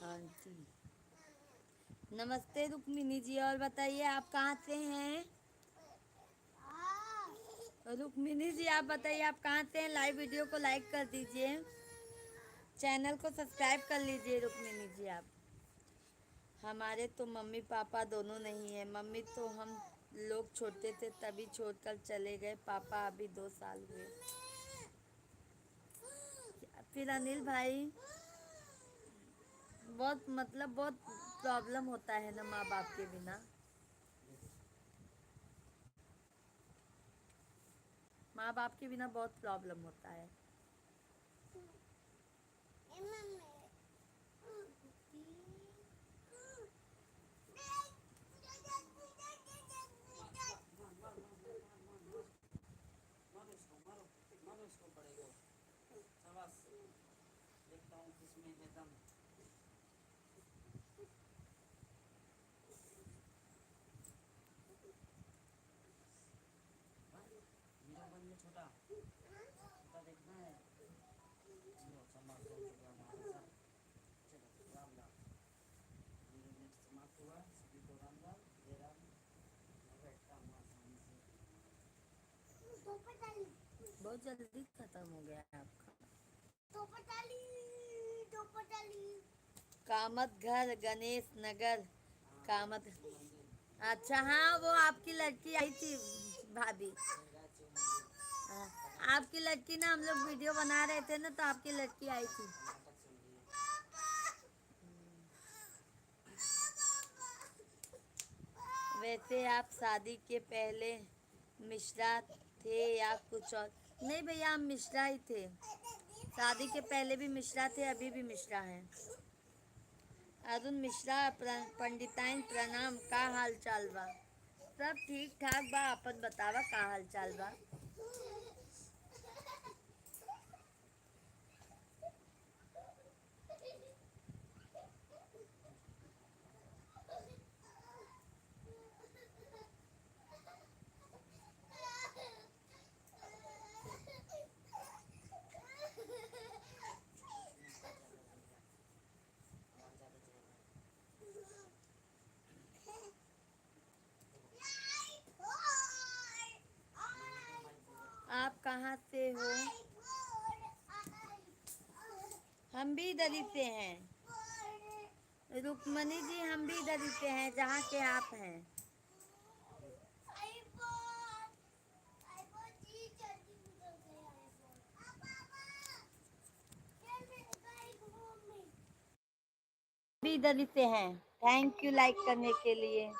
आंटी नमस्ते रुक्मिनी जी, और बताइए आप कहाँ से हैं? रुक्मिनी जी आप बताइए आप कहाँ से हैं? लाइव वीडियो को लाइक कर दीजिए, चैनल को सब्सक्राइब कर लीजिए रुक्मिनी जी आप। हमारे तो मम्मी पापा दोनों नहीं है। मम्मी तो हम लोग छोटे थे तभी छोड़कर चले गए, पापा अभी 2 साल हुए। फिर अनिल भाई बहुत मतलब बहुत प्रॉब्लम होता है ना माँ बाप के बिना। माँ बाप के बिना बहुत प्रॉब्लम होता है। बहुत जल्दी खत्म हो गया है आपका। कामत घर, गणेश नगर, कामत। अच्छा हाँ, वो आपकी लड़की आई थी भाभी। हाँ, आपकी लड़की ना, हम लोग वीडियो बना रहे थे ना तो आपकी लड़की आई थी। वैसे आप शादी के पहले मिश्रा थे या कुछ और? नहीं भैया हम मिश्रा ही थे, शादी के पहले भी मिश्रा थे, अभी भी मिश्रा हैं। अरुण मिश्रा पंडिताइन प्रणाम, का हाल चाल बा? सब ठीक ठाक बा, अपन बतावा का हाल चाल बा? आप कहाँ से हो? हम भी इधर ही से हैं रुक्मणी जी, हम भी इधर ही से हैं जहाँ के आप हैं। भी इधर ही से हैं। थैंक यू लाइक करने के लिए।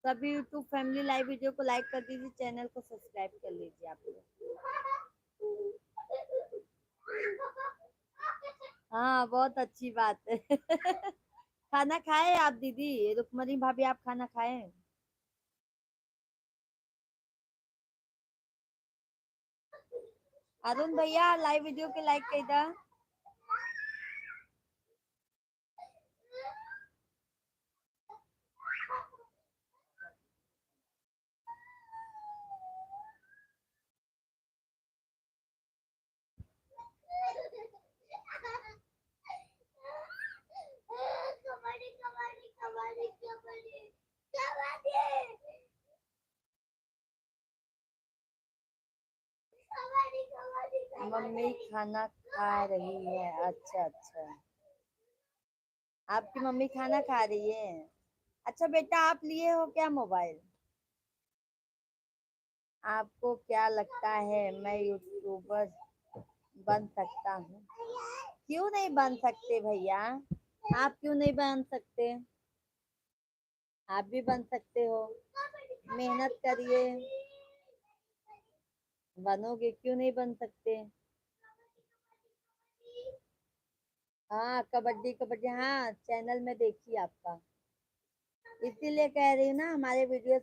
सभी यूट्यूब फैमिली लाइव वीडियो को लाइक कर दीजिए, चैनल को सब्सक्राइब कर लीजिए आप लोग। हाँ बहुत अच्छी बात है। खाना खाए आप दीदी, रुक्मणी भाभी आप खाना खाए? अरुण भैया लाइव वीडियो के लाइक कैदा। मम्मी खाना खा रही है। अच्छा अच्छा, आपकी मम्मी खाना खा रही है। अच्छा बेटा, आप लिए हो क्या मोबाइल? आपको क्या लगता है मैं यूट्यूबर बन सकता हूँ? क्यों नहीं बन सकते भैया? आप क्यों नहीं बन सकते? आप भी बन सकते हो, मेहनत करिए, बनोगे, क्यों नहीं बन सकते? हाँ कबड्डी कबड्डी, हाँ चैनल में देखी आपका, इसीलिए कह रही हूँ ना, हमारे वीडियोस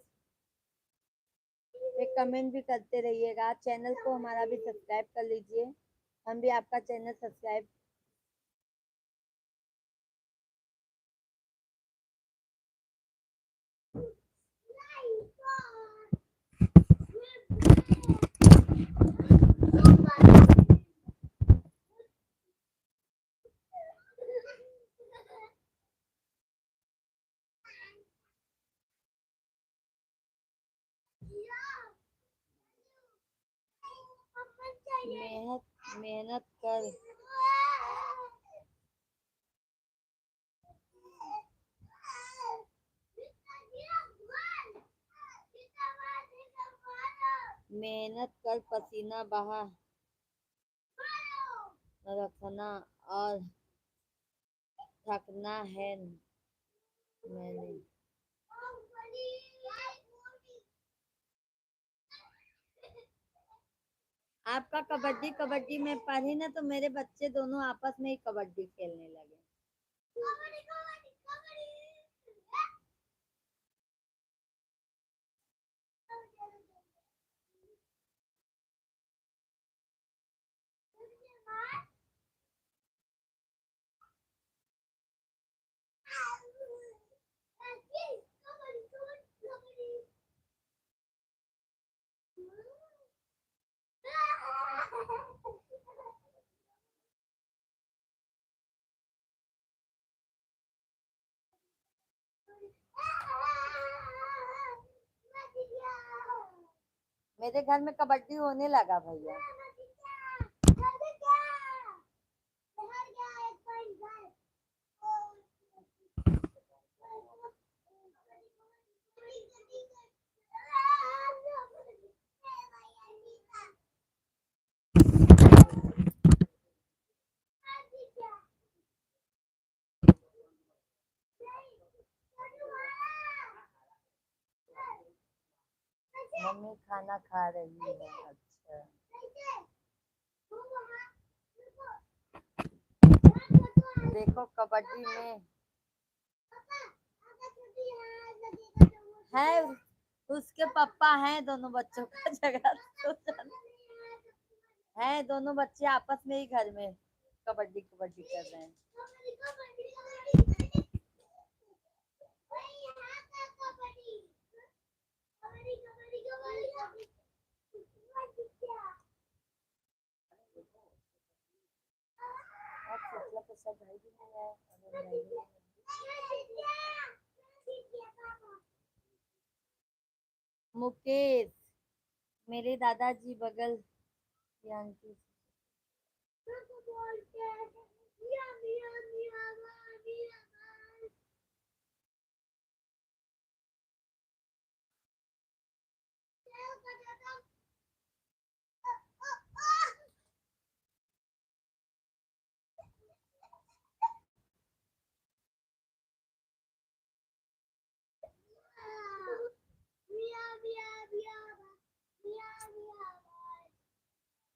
पे कमेंट भी करते रहिएगा। चैनल को हमारा भी सब्सक्राइब कर लीजिए, हम भी आपका चैनल सब्सक्राइब। मेहनत मेहनत कर, मेहनत कर, पसीना बहा रखना और थकना है मैंने। आपका कबड्डी कबड्डी में पढ़ी ना, तो मेरे बच्चे दोनों आपस में ही कबड्डी खेलने लगे। मेरे घर में कबड्डी होने लगा भैया। मम्मी खाना खा रही है। अच्छा, देखो कबड्डी में है, उसके पापा हैं, दोनों बच्चों का झगड़ा है, दोनों बच्चे आपस में ही घर में कबड्डी कबड्डी कर रहे हैं। मुकेश, मेरे दादाजी बगल की आंटी।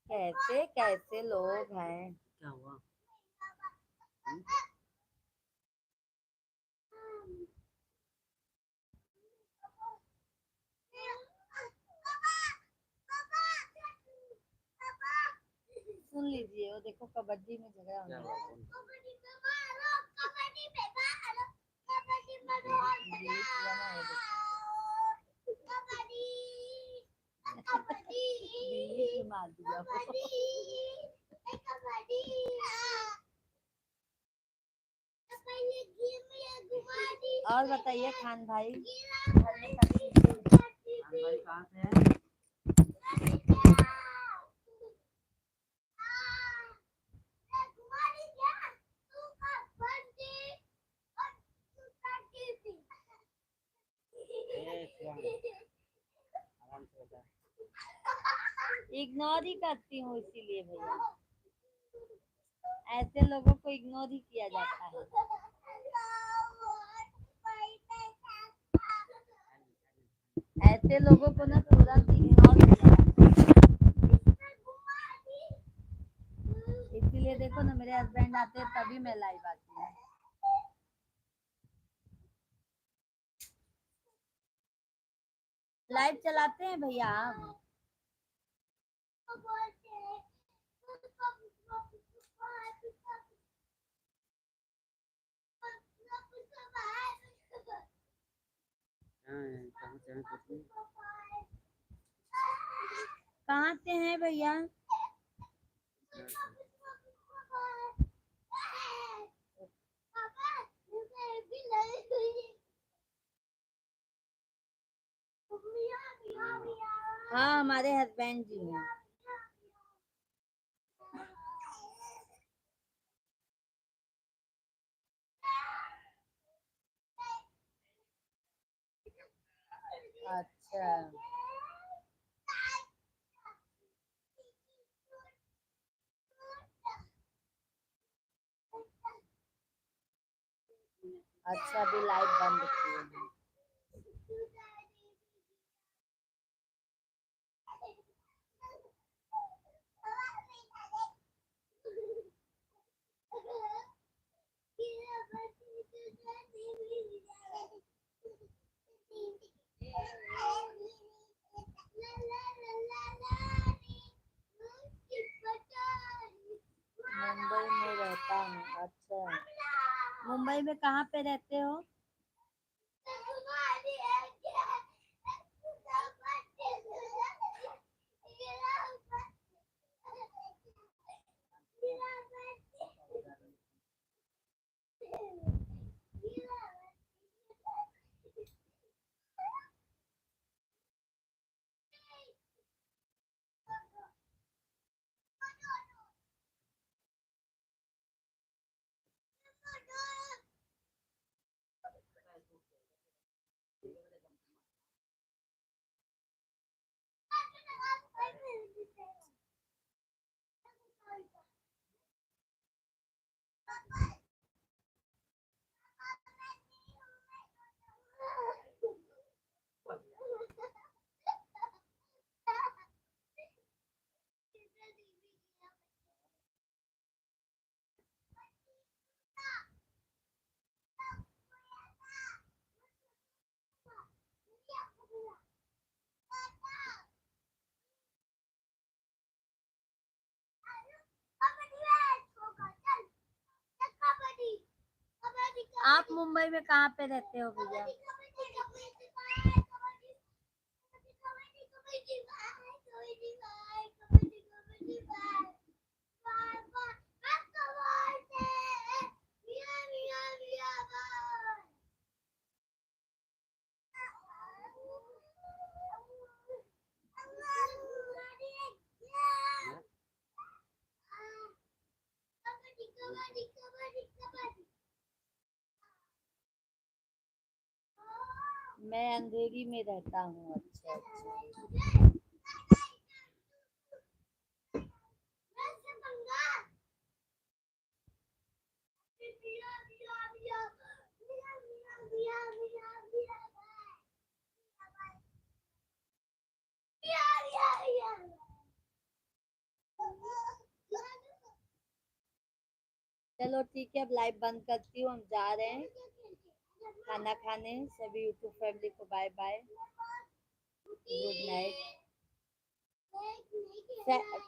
कैसे कैसे लोग हैं? क्या हुआ? सुन लीजिए, वो देखो कबड्डी में झगड़ा होने लगा। मार दिया। और बताइए खान भाई, खान भाई कहाँ से हैं? इग्नोर ही करती हूँ इसीलिए भैया, ऐसे लोगों को इग्नोर ही किया जाता है। ऐसे लोगों को ना तुरंत इग्नोर किया जाता है। इसीलिए देखो ना, मेरे हस्बैंड आते हैं तभी मैं लाइव आती हूँ। लाइव चलाते हैं भैया आप? कहाँ से हैं भैया? हाँ, हमारे हस्बैंड जी हैं। अच्छा, अच्छा, अभी लाइव बंद किए हैं। मुंबई में रहता हूँ। अच्छा, मुंबई में कहाँ पे रहते हो? आप मुंबई में कहाँ पे रहते हो भैया? मैं अंधेरी में रहता हूँ। अच्छा अच्छा। चलो ठीक है, अब लाइव बंद करती हूँ, हम जा रहे हैं खाना खाने। सभी यूट्यूब फैमिली को bye bye, good night.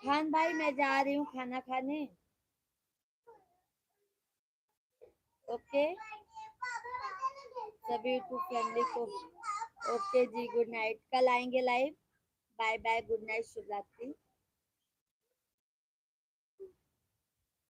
Khan भाई, मैं जा रही हूँ खाना खाने। ओके, सभी यूट्यूब फैमिली को ओके जी, गुड नाइट। कल आएंगे live. Bye bye, good night, शुभ रात्रि।